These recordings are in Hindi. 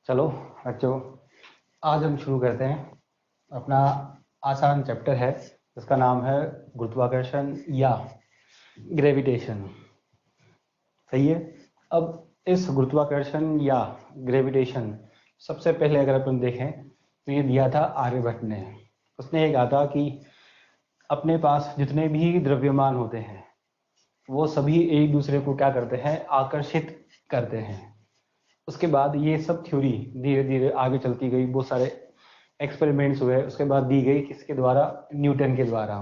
चलो बच्चों, आज हम शुरू करते हैं अपना आसान चैप्टर है जिसका नाम है गुरुत्वाकर्षण या ग्रेविटेशन। सही है। अब इस गुरुत्वाकर्षण या ग्रेविटेशन सबसे पहले अगर अपन देखें तो ये दिया था आर्यभट्ट ने। उसने ये कहा था कि अपने पास जितने भी द्रव्यमान होते हैं वो सभी एक दूसरे को क्या करते हैं, आकर्षित करते हैं। उसके बाद ये सब थ्योरी धीरे धीरे आगे चलती गई, बहुत सारे एक्सपेरिमेंट्स हुए, उसके बाद दी गई किसके द्वारा, न्यूटन के द्वारा।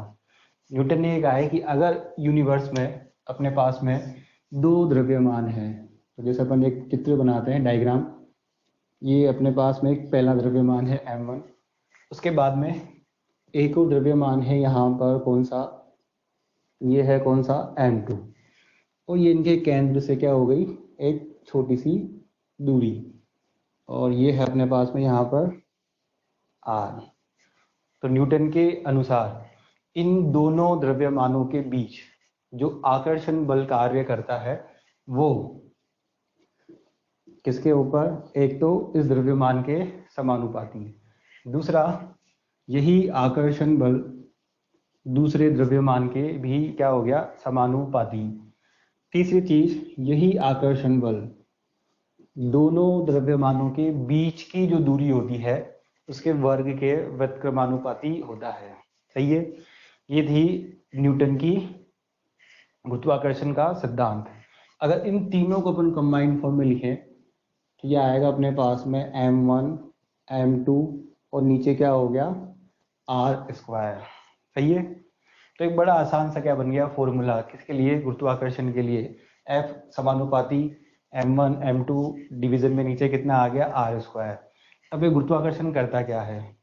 न्यूटन ने ये कहा है कि अगर यूनिवर्स में अपने पास में दो द्रव्यमान हैं, तो जैसे अपन एक चित्र बनाते हैं, डायग्राम, ये अपने पास में एक पहला द्रव्यमान है m1, उसके बाद में एक और द्रव्यमान है यहाँ पर, कौन सा, ये है कौन सा, m2, और ये इनके केंद्र से क्या हो गई, एक छोटी सी दूरी, और ये है अपने पास में यहाँ पर r। तो न्यूटन के अनुसार इन दोनों द्रव्यमानों के बीच जो आकर्षण बल कार्य करता है वो किसके ऊपर, एक तो इस द्रव्यमान के समानुपाती, दूसरा यही आकर्षण बल दूसरे द्रव्यमान के भी क्या हो गया, समानुपाती, तीसरी चीज यही आकर्षण बल दोनों द्रव्यमानों के बीच की जो दूरी होती है उसके वर्ग के व्युत्क्रमानुपाती होता है। सही है। ये थी न्यूटन की गुरुत्वाकर्षण का सिद्धांत। अगर इन तीनों को अपन कंबाइंड फॉर्म में लिखें तो ये आएगा अपने पास में m1 m2 और नीचे क्या हो गया, r स्क्वायर। सही है। तो एक बड़ा आसान सा क्या बन गया फॉर्मूला किसके लिए, गुरुत्वाकर्षण के लिए। F समानुपाती m1 m2 डिवीजन में नीचे कितना आ गया, r स्क्वायर। अब ये गुरुत्वाकर्षण करता क्या है,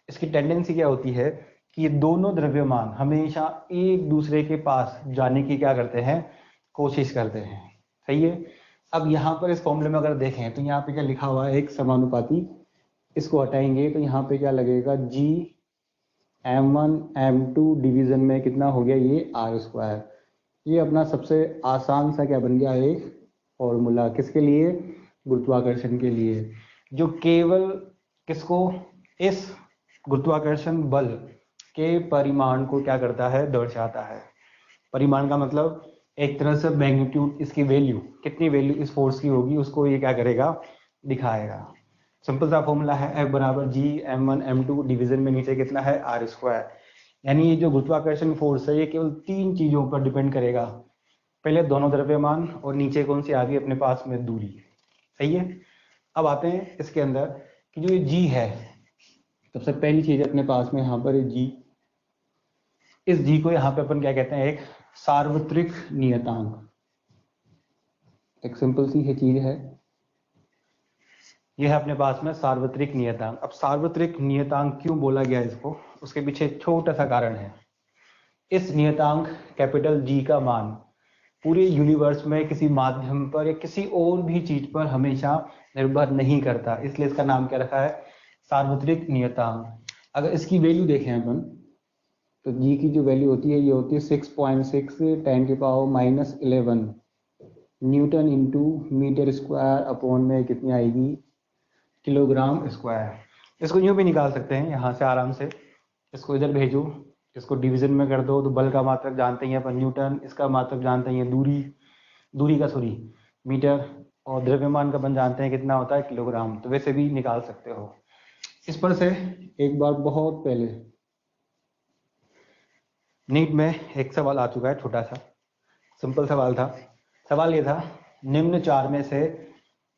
इसकी टेंडेंसी क्या होती है कि ये दोनों द्रव्यमान हमेशा एक दूसरे के पास जाने की क्या करते हैं, कोशिश करते हैं। सही है। अब यहाँ पर इस फॉर्मूले में अगर देखें तो यहाँ पे क्या लिखा हुआ है, एक समानुपाती, इसको हटाएंगे तो यहाँ पे क्या लगेगा, g m1 m2 डिवीजन में कितना हो गया, ये r स्क्वायर। ये अपना सबसे आसान सा क्या बन गया, एक फॉर्मूला किसके लिए, गुरुत्वाकर्षण के लिए, जो केवल किसको, इस गुरुत्वाकर्षण बल के परिमाण को क्या करता है, दर्शाता है। परिमाण का मतलब एक तरह से मैग्नीट्यूड, इसकी वैल्यू, कितनी वैल्यू इस फोर्स की होगी उसको ये क्या करेगा, दिखाएगा। सिंपल सा फॉर्मूला है F बराबर g m1 m2 डिवीजन में नीचे कितना है, r स्क्वायर। यानी ये जो गुरुत्वाकर्षण फोर्स है ये केवल तीन चीजों पर डिपेंड करेगा, पहले दोनों द्रव्यमान और नीचे कौन सी आ गई अपने पास में, दूरी। सही है। अब आते हैं इसके अंदर कि जो ये g है, सबसे पहली चीज अपने पास में यहाँ पर है g। इस g को यहाँ पे अपन क्या कहते हैं, एक सार्वत्रिक नियतांक, एक सिंपल सी ये चीज है, यह है अपने पास में सार्वत्रिक नियतांक। अब सार्वत्रिक नियतांक क्यों बोला गया इसको, उसके पीछे एक छोटा सा कारण है। इस नियतांक कैपिटल G का मान पूरे यूनिवर्स में किसी माध्यम पर या किसी और भी चीज पर हमेशा निर्भर नहीं करता, इसलिए इसका नाम क्या रखा है, सार्वत्रिक नियतांक। अगर इसकी वैल्यू देखें अपन तो G की जो वैल्यू होती है ये होती है 6.6 10⁻11 newton into metre square upon में कितनी आएगी, किलोग्राम स्क्वायर। इसको यूं भी निकाल सकते हैं यहाँ से आराम से, इसको इधर भेजो, इसको डिवीजन में कर दो तो बल का मात्रक जानते हैं अपन न्यूटन, इसका मात्रक जानते हैं दूरी का मीटर, और द्रव्यमान का अपन जानते हैं कितना होता है, किलोग्राम। तो वैसे भी निकाल सकते हो। इस पर से एक बार बहुत पहले नीट में एक सवाल आ चुका है, छोटा सा सिंपल सवाल था। सवाल ये था, निम्न चार में से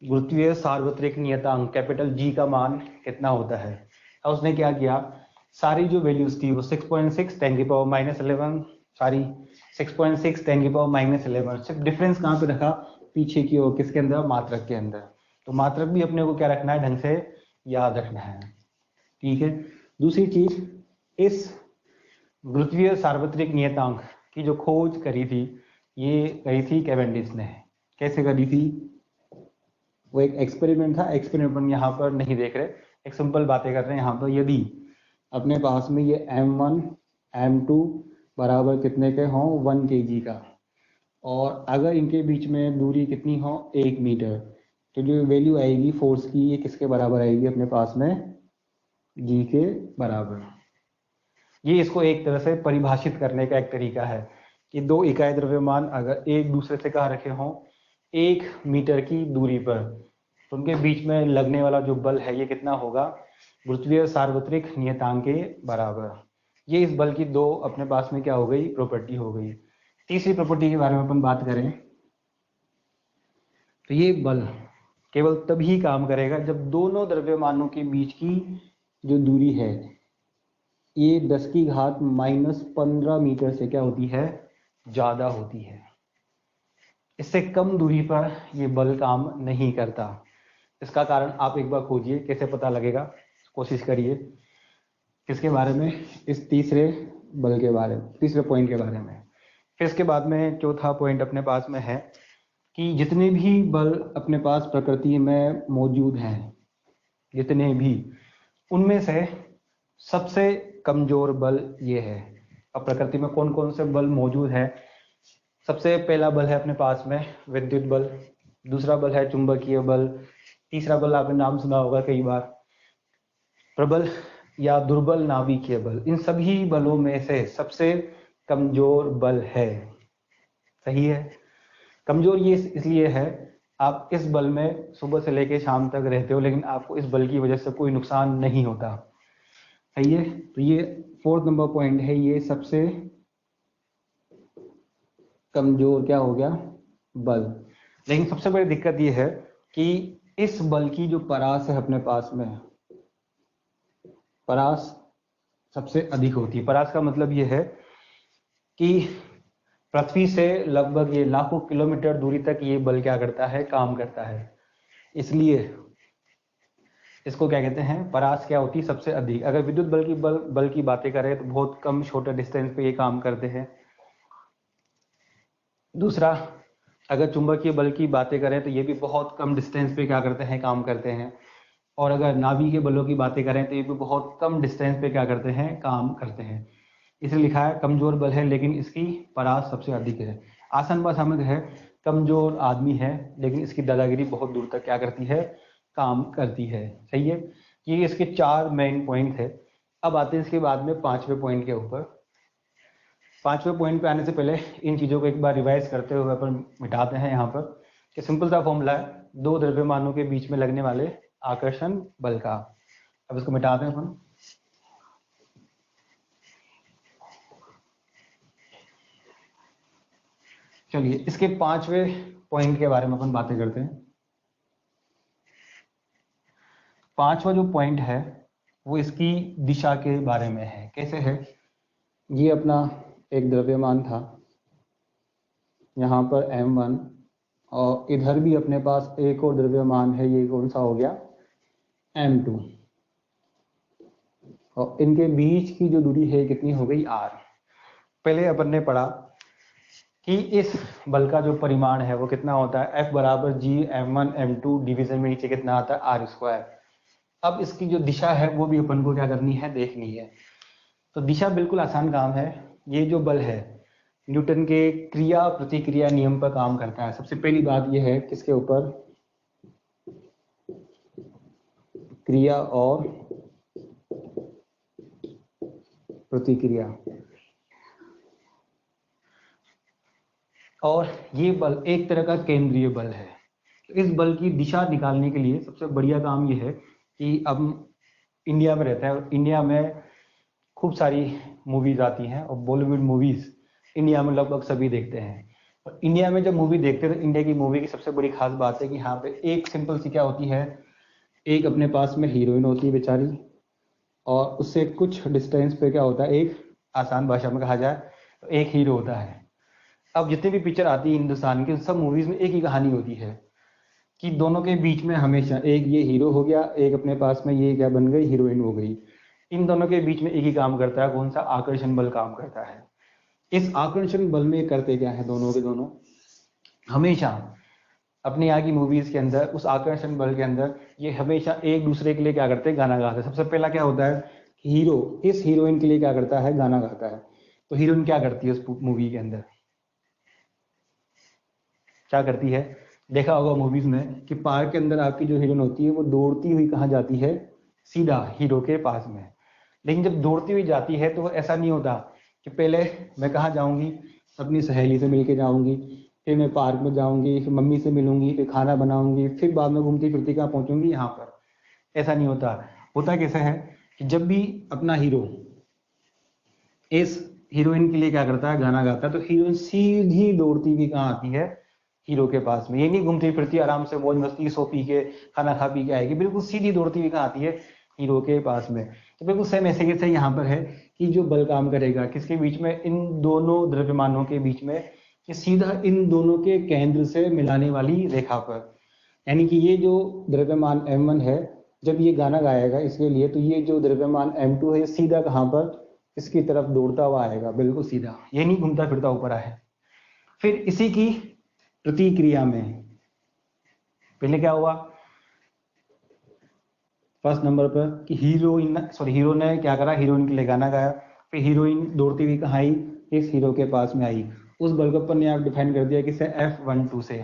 गुरुत्वीय सार्वत्रिक नियतांक कैपिटल G का मान कितना होता है। और उसने क्या किया, सारी जो वैल्यूज थी वो 6.6 10⁻11, सारी 6.6 10⁻11, सिर्फ डिफरेंस कहाँ पे रखा, पीछे की ओर, किसके अंदर, मात्रक के अंदर। तो मात्रक भी अपने को क्या रखना है, ढंग से याद रखना है। ठीक है। दूसरी चीज, इस गुरुत्वीय सार्वत्रिक नियतांक की जो खोज करी थी, ये करी थी कैवेंडिश ने। कैसे करी थी, वो एक एक्सपेरिमेंट था, एक्सपेरिमेंट अपन यहाँ पर नहीं देख रहे, एक सिंपल बातें कर रहे हैं यहाँ पर। यदि अपने पास में ये m1 m2 बराबर कितने के हों, 1 kg का, और अगर इनके बीच में दूरी कितनी हो, 1 मीटर, तो जो वैल्यू आएगी फोर्स की ये किसके बराबर आएगी अपने पास में, जी के बराबर। ये इसको एक तरह से परिभाषित करने का एक तरीका है कि दो इकाई द्रव्यमान अगर एक दूसरे से कहाँ रखे हों 1 मीटर की दूरी पर, तो उनके बीच में लगने वाला जो बल है ये कितना होगा, गुरुत्वीय सार्वत्रिक नियतांक के बराबर। ये इस बल की दो अपने पास में क्या हो गई, प्रॉपर्टी हो गई। तीसरी प्रॉपर्टी के बारे में अपन बात करें तो ये बल केवल तभी काम करेगा जब दोनों द्रव्यमानों के बीच की जो दूरी है ये 10 की घात -15 मीटर से क्या होती है, ज्यादा होती है। इससे कम दूरी पर ये बल काम नहीं करता। इसका कारण आप एक बार खोजिए, कैसे पता लगेगा, कोशिश करिए। किसके बारे में, इस तीसरे बल के बारे में, तीसरे पॉइंट के बारे में। फिर इसके बाद में चौथा पॉइंट अपने पास में है कि जितने भी बल अपने पास प्रकृति में मौजूद हैं, जितने भी, उनमें से सबसे कमजोर बल ये है। अब प्रकृति में कौन कौन से बल मौजूद है, सबसे पहला बल है अपने पास में विद्युत बल, दूसरा बल है चुंबकीय बल, तीसरा बल आपने नाम सुना होगा कई बार, प्रबल या दुर्बल नाभिकीय बल। इन सभी बलों में से सबसे कमजोर बल है, सही है। कमजोर ये इसलिए है, आप इस बल में सुबह से लेकर शाम तक रहते हो लेकिन आपको इस बल की वजह से कोई नुकसान नहीं होता, सही है। तो ये 4th नंबर पॉइंट है, ये सबसे कमजोर क्या हो गया, बल। लेकिन सबसे बड़ी दिक्कत ये है कि इस बल की जो परास है अपने पास में, परास सबसे अधिक होती है। परास का मतलब ये है कि पृथ्वी से लगभग ये लाखों किलोमीटर दूरी तक ये बल क्या करता है, काम करता है। इसलिए इसको क्या कहते हैं, परास क्या होती है, सबसे अधिक। अगर विद्युत बल की बातें करें तो बहुत कम छोटे डिस्टेंस पे ये काम करते हैं। दूसरा, अगर चुंबकीय बल की बातें करें तो ये भी बहुत कम डिस्टेंस पे क्या करते हैं, काम करते हैं। और अगर नाभिकीय बलों की बातें करें तो ये भी बहुत कम डिस्टेंस पे क्या करते हैं, काम करते हैं। इसलिए लिखा है कमजोर बल है लेकिन इसकी परास सबसे अधिक है। आसान भाषा में है कमजोर आदमी है लेकिन इसकी दादागिरी बहुत दूर तक क्या करती है, काम करती है, सही है। ये इसके 4 मेन पॉइंट है। अब आते हैं इसके बाद में 5वें पॉइंट के ऊपर। 5वें पॉइंट पे आने से पहले इन चीजों को एक बार रिवाइज करते हुए अपन मिटाते हैं यहाँ पर कि सिंपल सा फॉर्मूला है दो द्रव्यमानों के बीच में लगने वाले आकर्षण बल का। अब इसको मिटाते हैं अपन। चलिए इसके 5वें पॉइंट के बारे में अपन बातें करते हैं। 5वां जो पॉइंट है वो इसकी दिशा के बारे में है। कैसे है, ये अपना एक द्रव्यमान था, यहाँ पर m1, और इधर भी अपने पास एक और द्रव्यमान है, ये कौन सा हो गया, m2, और इनके बीच की जो दूरी है कितनी हो गई, r। पहले अपन ने पढ़ा कि इस बल का जो परिमाण है वो कितना होता है, F बराबर G m1 m2 डिवीजन में नीचे कितना आता है, r²। अब इसकी जो दिशा है वो भी अपन को क्या करनी है, देखनी है। तो दिशा बिल्कुल आसान काम है। ये जो बल है न्यूटन के क्रिया प्रतिक्रिया नियम पर काम करता है। सबसे पहली बात यह है किसके ऊपर, क्रिया और प्रतिक्रिया। और ये बल एक तरह का केंद्रीय बल है। इस बल की दिशा निकालने के लिए सबसे बढ़िया काम ये है कि अब इंडिया में रहता है, इंडिया में खूब सारी मूवीज आती हैं और बॉलीवुड मूवीज इंडिया में लगभग सभी देखते हैं। और इंडिया में जब मूवी देखते हैं तो इंडिया की मूवी की सबसे बड़ी खास बात है कि यहाँ पे एक सिंपल सी क्या होती है, एक अपने पास में हीरोइन होती है बेचारी, और उससे कुछ डिस्टेंस पे क्या होता है, एक आसान भाषा में कहा जाए तो एक हीरो होता है। अब जितनी भी पिक्चर आती है हिंदुस्तान की सब मूवीज में एक ही कहानी होती है कि दोनों के बीच में हमेशा एक ये हीरो हो गया, एक अपने पास में ये क्या बन गई, हीरोइन हो गई। इन दोनों के बीच में एक ही काम करता है, कौन सा, आकर्षण बल काम करता है। इस आकर्षण बल में करते क्या है, दोनों के दोनों हमेशा अपने यहाँ की मूवीज के अंदर उस आकर्षण बल के अंदर ये हमेशा एक दूसरे के लिए क्या करते हैं, गाना गाते हैं। सबसे पहला क्या होता है, हीरो इस हीरोइन के लिए क्या करता है, गाना गाता है। तो हीरोइन क्या करती है उस मूवी के अंदर, क्या करती है, देखा होगा मूवीज में कि पार्क के अंदर आपकी जो हीरोइन होती है वो दौड़ती हुई कहाँ जाती है, सीधा हीरो के पास में। लेकिन जब दौड़ती हुई जाती है तो ऐसा नहीं होता कि पहले मैं कहाँ जाऊंगी, अपनी सहेली से मिलके जाऊंगी, फिर मैं पार्क में जाऊंगी, फिर मम्मी से मिलूंगी, फिर खाना बनाऊंगी, फिर बाद में घूमती फिरती कहाँ पहुंचूंगी, यहाँ पर। ऐसा नहीं होता। होता कैसा है कि जब भी अपना हीरो इस हीरोइन के लिए क्या करता है, गाना गाता है, तो हीरोइन सीधी दौड़ती हुई कहाँ आती है, हीरो के पास में। ये नहीं घूमती फिरती आराम से मौज मस्ती सो पी के खाना खा पी के आएगी, बिल्कुल सीधी दौड़ती हुई कहाँ आती है, हीरो के पास में। तो बिल्कुल सेम ऐसे कैसे यहाँ पर है कि जो बल काम करेगा किसके बीच में, इन दोनों द्रव्यमानों के बीच में, कि सीधा इन दोनों के केंद्र से मिलाने वाली रेखा पर। यानी कि ये जो द्रव्यमान m1 है, जब ये गाना गाएगा इसके लिए, तो ये जो द्रव्यमान m2 है ये सीधा कहाँ पर, इसकी तरफ दौड़ता हुआ आएगा, बिल्कुल सीधा, ये नहीं घूमता फिरता ऊपर आए। फिर इसी की प्रतिक्रिया में पहले क्या हुआ, फर्स्ट नंबर पर कि हीरो ने क्या करा, हीरोइन के लिए गाना गाया, फिर हीरोइन दौड़ती हुई कहाँ आई, इस हीरो के पास में आई। उस बल को अपन ने आप डिफाइन कर दिया किससे, F12 से।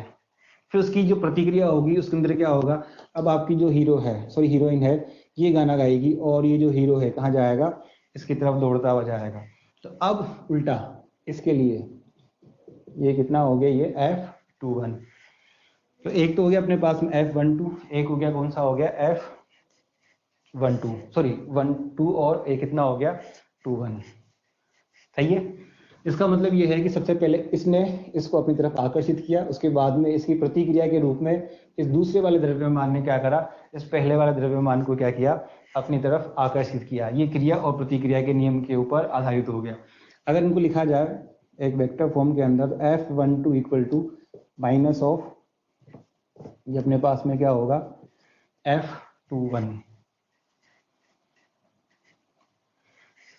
फिर उसकी जो प्रतिक्रिया होगी उसके अंदर क्या होगा, अब आपकी जो हीरोइन है, ये गाना गाएगी और ये जो हीरो है कहाँ जाएगा, इसकी तरफ दौड़ता हुआ जाएगा। तो अब उल्टा इसके लिए ये कितना हो गया, ये F21। तो एक तो हो गया अपने पास में F12, एक हो गया कौन सा हो गया, F12, सॉरी 12, और एक कितना हो गया 21। सही है। इसका मतलब ये है कि सबसे पहले इसने इसको अपनी तरफ आकर्षित किया, उसके बाद में इसकी प्रतिक्रिया के रूप में इस दूसरे वाले द्रव्यमान ने क्या करा, इस पहले वाले द्रव्यमान को क्या किया, अपनी तरफ आकर्षित किया। ये क्रिया और प्रतिक्रिया के नियम के ऊपर आधारित हो गया। अगर इनको लिखा जाए एक वेक्टर फॉर्म के अंदर, F12 equal to minus of, ये अपने पास में क्या होगा, F21।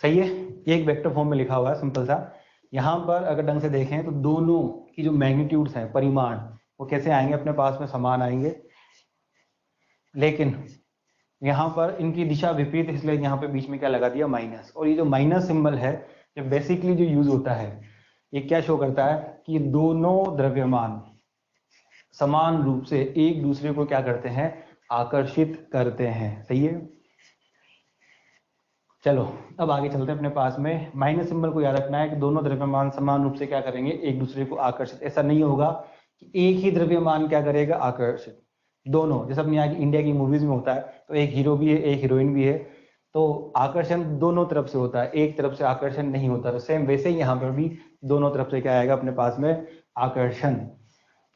सही है। ये एक वेक्टर फॉर्म में लिखा हुआ है सिंपल सा। यहाँ पर अगर ढंग से देखें तो दोनों की जो मैग्नीट्यूड्स हैं, परिमाण, वो कैसे आएंगे, अपने पास में समान आएंगे। लेकिन यहाँ पर इनकी दिशा विपरीत, इसलिए यहाँ पे बीच में क्या लगा दिया, माइनस। और ये जो माइनस सिंबल है, ये बेसिकली जो यूज होता है, ये क्या शो करता है कि ये दोनों द्रव्यमान समान रूप से एक दूसरे को क्या करते हैं, आकर्षित करते हैं। सही है। चलो अब आगे चलते हैं। अपने पास में माइनस सिंबल को याद रखना है कि दोनों द्रव्यमान समान रूप से क्या करेंगे, एक दूसरे को आकर्षित। ऐसा नहीं होगा कि एक ही द्रव्यमान क्या करेगा, आकर्षित। दोनों, जैसे अपने यहाँ की इंडिया की मूवीज में होता है, तो एक हीरो भी है एक हीरोइन भी है, तो आकर्षण दोनों तरफ से होता है, एक तरफ से आकर्षण नहीं होता। तो सेम वैसे ही यहाँ पर भी दोनों तरफ से क्या आएगा, अपने पास में आकर्षण।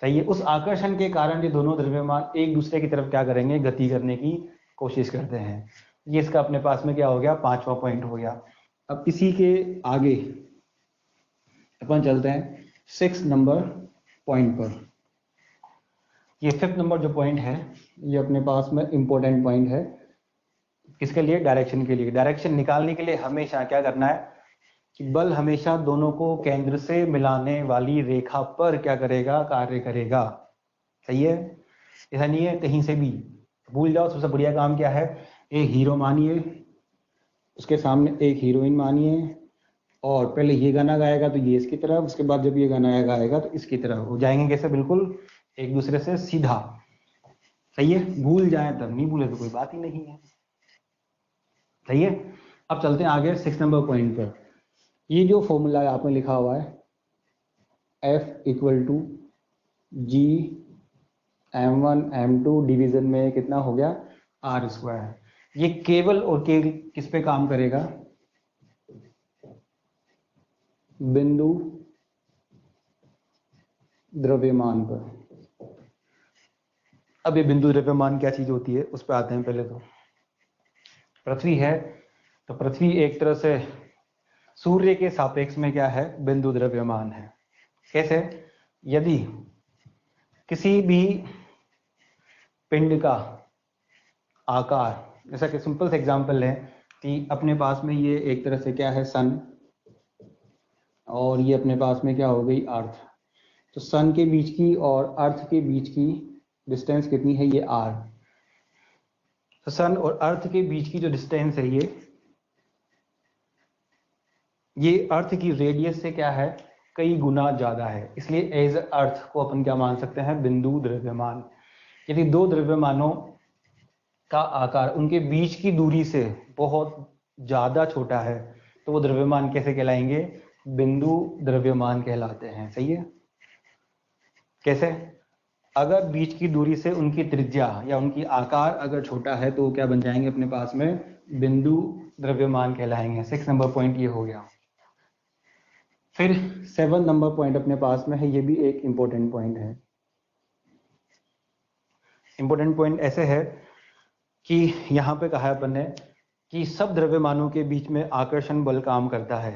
सही है। उस आकर्षण के कारण ये दोनों द्रव्यमान एक दूसरे की तरफ क्या करेंगे, गति करने की कोशिश करते हैं। ये इसका अपने पास में क्या हो गया, 5वां पॉइंट हो गया। अब इसी के आगे अपन चलते हैं 6 नंबर पॉइंट पर। ये 5th नंबर जो पॉइंट है, ये अपने पास में इंपॉर्टेंट पॉइंट है। किसके लिए, डायरेक्शन के लिए। डायरेक्शन निकालने के लिए हमेशा क्या करना है कि बल हमेशा दोनों को केंद्र से मिलाने वाली रेखा पर क्या करेगा, कार्य करेगा। सही है। ऐसा नहीं है कहीं से भी भूल जाओ। सबसे बढ़िया काम क्या है, एक हीरो मानिए, उसके सामने एक हीरोइन मानिए, और पहले ये गाना गाएगा तो ये इसकी तरफ, उसके बाद जब ये गाना गाएगा तो इसकी तरफ हो जाएंगे। कैसे, बिल्कुल एक दूसरे से सीधा। सही है। भूल जाए तब, नहीं भूले तो कोई बात ही नहीं है। सही है। अब चलते हैं आगे 6 नंबर पॉइंट पर। ये जो फॉर्मूला आपने लिखा हुआ है, F equal to G M1 M2 division में कितना हो गया, R स्क्वायर। ये केवल और केवल किस पे काम करेगा, बिंदु द्रव्यमान पर। अब ये बिंदु द्रव्यमान क्या चीज होती है, उस पर आते हैं। पहले तो पृथ्वी है, तो पृथ्वी एक तरह से सूर्य के सापेक्ष में क्या है, बिंदु द्रव्यमान है। कैसे, यदि किसी भी पिंड का आकार, जैसा कि सिंपल से एग्जांपल है कि अपने पास में ये एक तरह से क्या है, सन, और ये अपने पास में क्या हो गई, अर्थ। तो सन के बीच की और अर्थ के बीच की डिस्टेंस कितनी है, ये r। तो सन और अर्थ के बीच की जो डिस्टेंस है, ये अर्थ की रेडियस से क्या है, कई गुना ज्यादा है, इसलिए एज अर्थ को अपन क्या मान सकते हैं, बिंदु द्रव्यमान। यदि दो द्रव्यमानों का आकार उनके बीच की दूरी से बहुत ज्यादा छोटा है तो वो द्रव्यमान कैसे कहलाएंगे, बिंदु द्रव्यमान कहलाते हैं। सही है। कैसे, अगर बीच की दूरी से उनकी त्रिज्या या उनकी आकार अगर छोटा है तो वो क्या बन जाएंगे अपने पास में, बिंदु द्रव्यमान कहलाएंगे। 6 नंबर पॉइंट ये हो गया। फिर 7 नंबर पॉइंट अपने पास में है, ये भी एक इंपॉर्टेंट पॉइंट है। इंपॉर्टेंट पॉइंट ऐसे है कि यहाँ पे कहा है अपन ने कि सब द्रव्यमानों के बीच में आकर्षण बल काम करता है,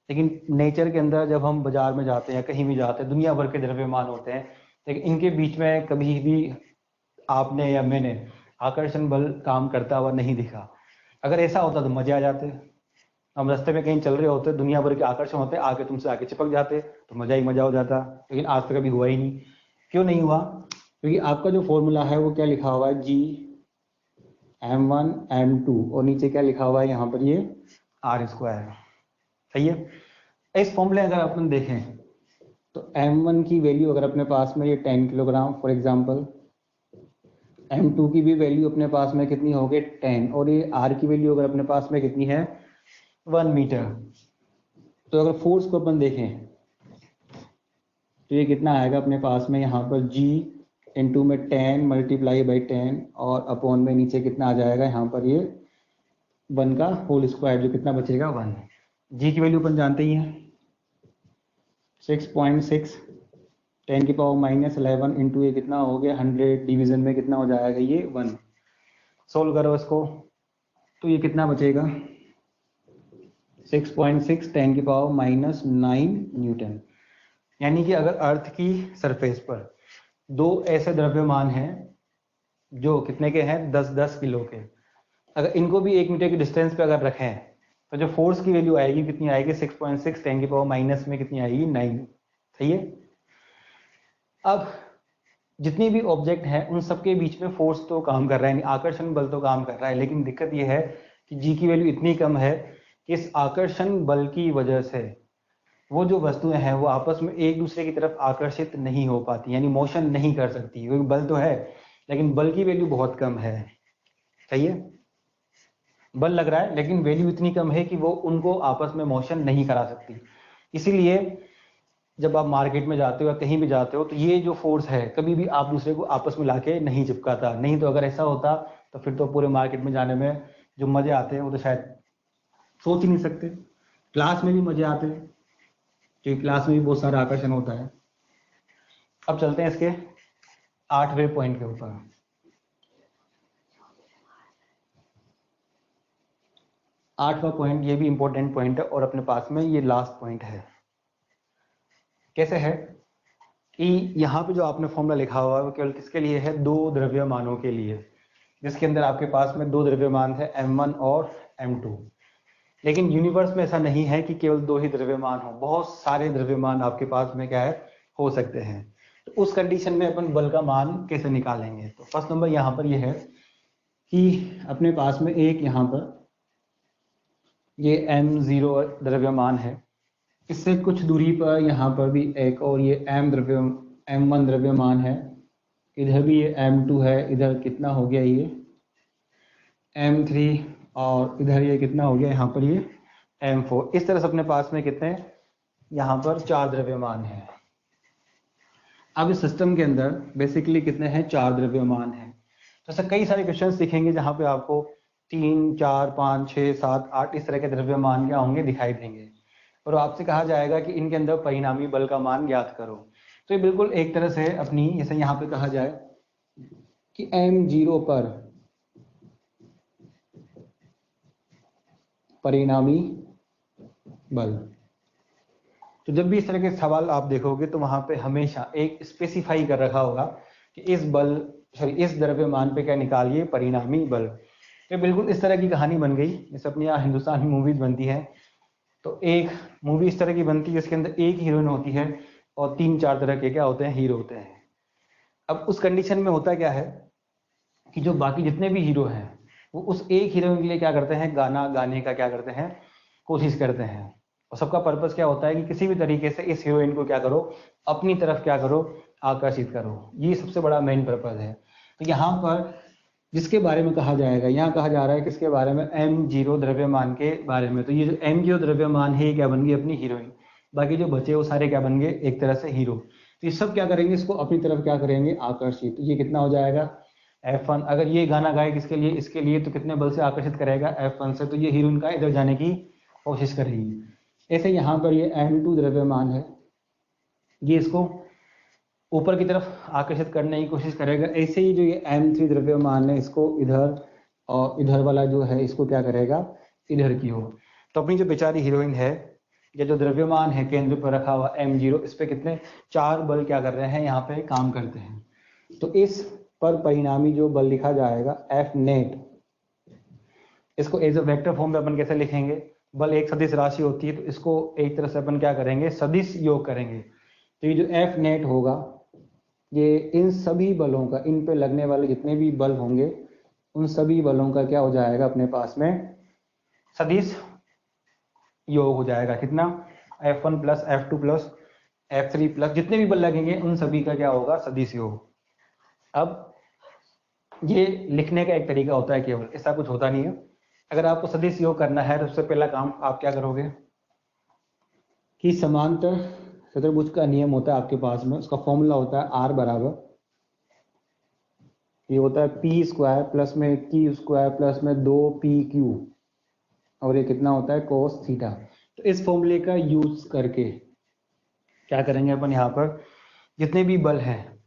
लेकिन नेचर के अंदर जब हम बाजार में जाते हैं, कहीं भी जाते हैं, दुनिया भर के द्रव्यमान होते हैं, लेकिन इनके बीच में कभी भी आपने या मैंने आकर्षण बल काम करता हुआ नहीं दिखा। अगर ऐसा होता तो मजे आ जाते। हम रास्ते में कहीं चल रहे होते, दुनिया भर के आकर्षण होते, आके तुमसे आके चिपक जाते तो मजा ही मजा हो जाता, लेकिन आज तक कभी हुआ ही नहीं। क्यों नहीं हुआ, क्योंकि आपका जो फॉर्मूला है वो क्या लिखा हुआ है, जी m1 m2 और नीचे क्या लिखा हुआ है यहाँ पर, ये r²। सही है। इस फॉर्मूले अगर अपन देखें तो m1 की वैल्यू अगर अपने पास में ये 10 किलोग्राम फॉर एग्जांपल, m2 की भी वैल्यू अपने पास में कितनी होगी 10, और ये r की वैल्यू अगर अपने पास में कितनी है 1 मीटर। तो अगर फोर्स को अपन देखें तो ये कितना आएगा अपने पास में यहाँ पर g इंटू में 10 मल्टीप्लाई बाई 10 और अपॉन में नीचे कितना आ जाएगा यहाँ पर ये 1 का होल स्क्वायर, जो कितना बचेगा 1। जी की वैल्यू अपन जानते ही हैं 6.6, 10 की पावर -11 इंटू ये कितना हो गया 100, डिवीजन में कितना हो जाएगा ये 1। सोल्व करो इसको तो ये कितना बचेगा 6.6 10 की पावर -9 न्यूटन। यानी कि अगर अर्थ की सरफेस पर दो ऐसे द्रव्यमान हैं जो कितने के हैं 10-10 किलो के, अगर इनको भी 1 मीटर की डिस्टेंस पे अगर रखें तो जो फोर्स की वैल्यू आएगी कितनी आएगी 6.6 10 की पावर माइनस में कितनी आएगी 9। सही है। अब जितनी भी ऑब्जेक्ट है उन सबके बीच में फोर्स तो काम कर रहा है, आकर्षण बल तो काम कर रहा है, लेकिन दिक्कत यह है कि जी की वैल्यू इतनी कम है कि इस आकर्षण बल की वजह से वो जो वस्तुएं हैं वो आपस में एक दूसरे की तरफ आकर्षित नहीं हो पाती, यानी मोशन नहीं कर सकती। क्योंकि बल तो है लेकिन बल की वैल्यू बहुत कम है। सही है। बल लग रहा है लेकिन वैल्यू इतनी कम है कि वो उनको आपस में मोशन नहीं करा सकती। इसीलिए जब आप मार्केट में जाते हो या कहीं भी जाते हो तो ये जो फोर्स है कभी भी आप दूसरे को आपस में लाके नहीं चिपकाता। नहीं तो अगर ऐसा होता तो फिर तो पूरे मार्केट में जाने में जो मजे आते हैं वो तो शायद सोच ही नहीं सकते। क्लास में भी मजे आते हैं क्योंकि क्लास में भी बहुत सारा आकर्षण होता है। अब चलते हैं इसके 8वें पॉइंट के ऊपर। 8वां पॉइंट ये भी इंपॉर्टेंट पॉइंट है और अपने पास में ये लास्ट पॉइंट है। कैसे है कि यहाँ पे जो आपने फॉर्मूला लिखा हुआ है वो केवल किसके लिए है, दो द्रव्यमानों के लिए, जिसके अंदर आपके पास में दो द्रव्यमान है m1 और m2। लेकिन यूनिवर्स में ऐसा नहीं है कि केवल दो ही द्रव्यमान हो, बहुत सारे द्रव्यमान आपके पास में क्या है हो सकते हैं। तो उस कंडीशन में अपन बल का मान कैसे निकालेंगे। तो फर्स्ट नंबर यहाँ पर यह है कि अपने पास में एक यहाँ पर ये m0 द्रव्यमान है, इससे कुछ दूरी पर यहाँ पर भी एक और ये m1 द्रव्यमान है, इधर भी ये m2 है, इधर कितना हो गया ये m3 और इधर ये कितना हो गया यहाँ पर ये m4। इस तरह से अपने पास में कितने यहाँ पर 4 द्रव्यमान हैं। अब इस सिस्टम के अंदर बेसिकली कितने हैं 4 द्रव्यमान हैं। तो ऐसे कई सारे क्वेश्चंस दिखेंगे जहाँ पे आपको 3 4 5 6 7 8 इस तरह के द्रव्यमान क्या होंगे दिखाई देंगे और आपसे कहा जाएगा कि इनके अंदर परिणामी बल का मान ज्ञात करो। तो ये बिल्कुल एक तरह से अपनी जैसे यहाँ पे कहा जाए कि m0 पर परिणामी बल। तो जब भी इस तरह के सवाल आप देखोगे तो वहां पे हमेशा एक स्पेसिफाई कर रखा होगा कि इस द्रव्यमान पे क्या निकालिए परिणामी बल। तो बिल्कुल इस तरह की कहानी बन गई जैसे अपनी यहाँ हिंदुस्तान में मूवीज बनती है। तो एक मूवी इस तरह की बनती है जिसके अंदर एक हीरोइन होती है और 3-4 तरह के क्या होते हैं हीरो होते हैं। अब उस कंडीशन में होता क्या है कि जो बाकी जितने भी हीरो हैं वो उस एक हीरोइन के लिए क्या करते हैं गाना गाने का क्या करते हैं कोशिश करते हैं। और सबका पर्पस क्या होता है कि किसी भी तरीके से इस हीरोइन को क्या करो, अपनी तरफ क्या करो, आकर्षित करो। ये सबसे बड़ा मेन पर्पस है। तो यहाँ पर जिसके बारे में कहा जाएगा, यहाँ कहा जा रहा है किसके बारे में, m0 द्रव्यमान के बारे में। तो ये जो m0 द्रव्यमान है, ये क्या बन गई, अपनी हीरोइन। बाकी जो बचे वो सारे क्या बन गए, एक तरह से हीरो। तो ये सब क्या करेंगे, इसको अपनी तरफ क्या करेंगे, आकर्षित। तो ये कितना हो जाएगा, F1। अगर ये गाना गाए किसके लिए, इसके लिए, तो कितने बल से आकर्षित करेगा, F1 से। तो ये हीरोइन का इधर जाने की कोशिश करेगी। ऐसे यहाँ पर ये m2 द्रव्यमान है, ये इसको ऊपर की तरफ आकर्षित करने की कोशिश करेगा। ऐसे ही जो ये m3 द्रव्यमान है, इसको इधर, और इधर वाला जो है इसको क्या करेगा, इधर की ओर। तो अपनी जो बेचारी हीरोइन है, या जो द्रव्यमान है केंद्र पर रखा हुआ m0, इस पे कितने 4 बल क्या कर रहे हैं, यहाँ पे काम करते हैं। तो इस पर परिणामी जो बल लिखा जाएगा F नेट, इसको एज अ वेक्टर फॉर्म में अपन कैसे लिखेंगे, बल एक सदिश राशि होती है, तो इसको एक तरह से अपन क्या करेंगे, सदिश योग करेंगे। तो ये जो F नेट होगा, ये इन सभी बलों का, इन पे लगने वाले जितने भी बल होंगे, उन सभी बलों का क्या हो जाएगा, अपने पास में सदिश योग हो जाएगा। कितना, F1 plus F2 plus F3 plus जितने भी बल लगेंगे उन सभी का क्या होगा, सदिश योग। अब ये लिखने का एक तरीका होता है केवल, ऐसा कुछ होता नहीं है। अगर आपको सदिश योग करना है तो सबसे पहला काम आप क्या करोगे कि समांतर चतुर्भुज का नियम होता है आपके पास में, उसका फॉर्मूला होता है R बराबर, ये होता है पी स्क्वायर प्लस में क्यू स्क्वायर प्लस में 2pq, और ये कितना होता है, कोस थीटा। तो इस फॉर्मूले का यूज करके क्या करेंगे अपन, यहाँ पर जितने भी बल हैं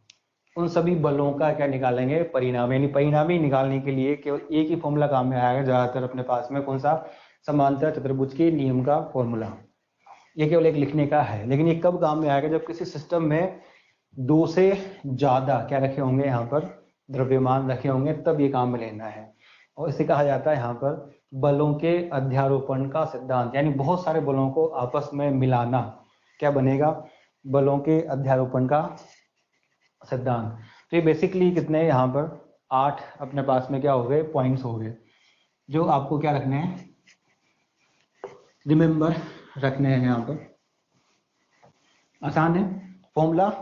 उन सभी बलों का क्या निकालेंगे, परिणाम। यानी परिणामी निकालने के लिए केवल एक ही फॉर्मूला काम में आएगा ज्यादातर अपने पास में, कौन सा, समांतर चतुर्भुज के नियम का फॉर्मूला। ये केवल एक लिखने का है, लेकिन ये कब काम में आएगा, जब किसी सिस्टम में 2 से ज्यादा क्या रखे होंगे, यहाँ पर द्रव्यमान रखे होंगे, तब ये काम में लेना है। और इसे कहा जाता है यहाँ पर बलों के अध्यारोपण का सिद्धांत। यानी बहुत सारे बलों को आपस में मिलाना, क्या बनेगा, बलों के अध्यारोपण का सिद्धांत। तो ये बेसिकली कितने यहाँ पर 8 अपने पास में क्या हो गए, पॉइंट्स हो गए, जो आपको क्या रखने हैं, रिमेंबर रखने हैं। यहाँ पर आसान है, फॉर्मूला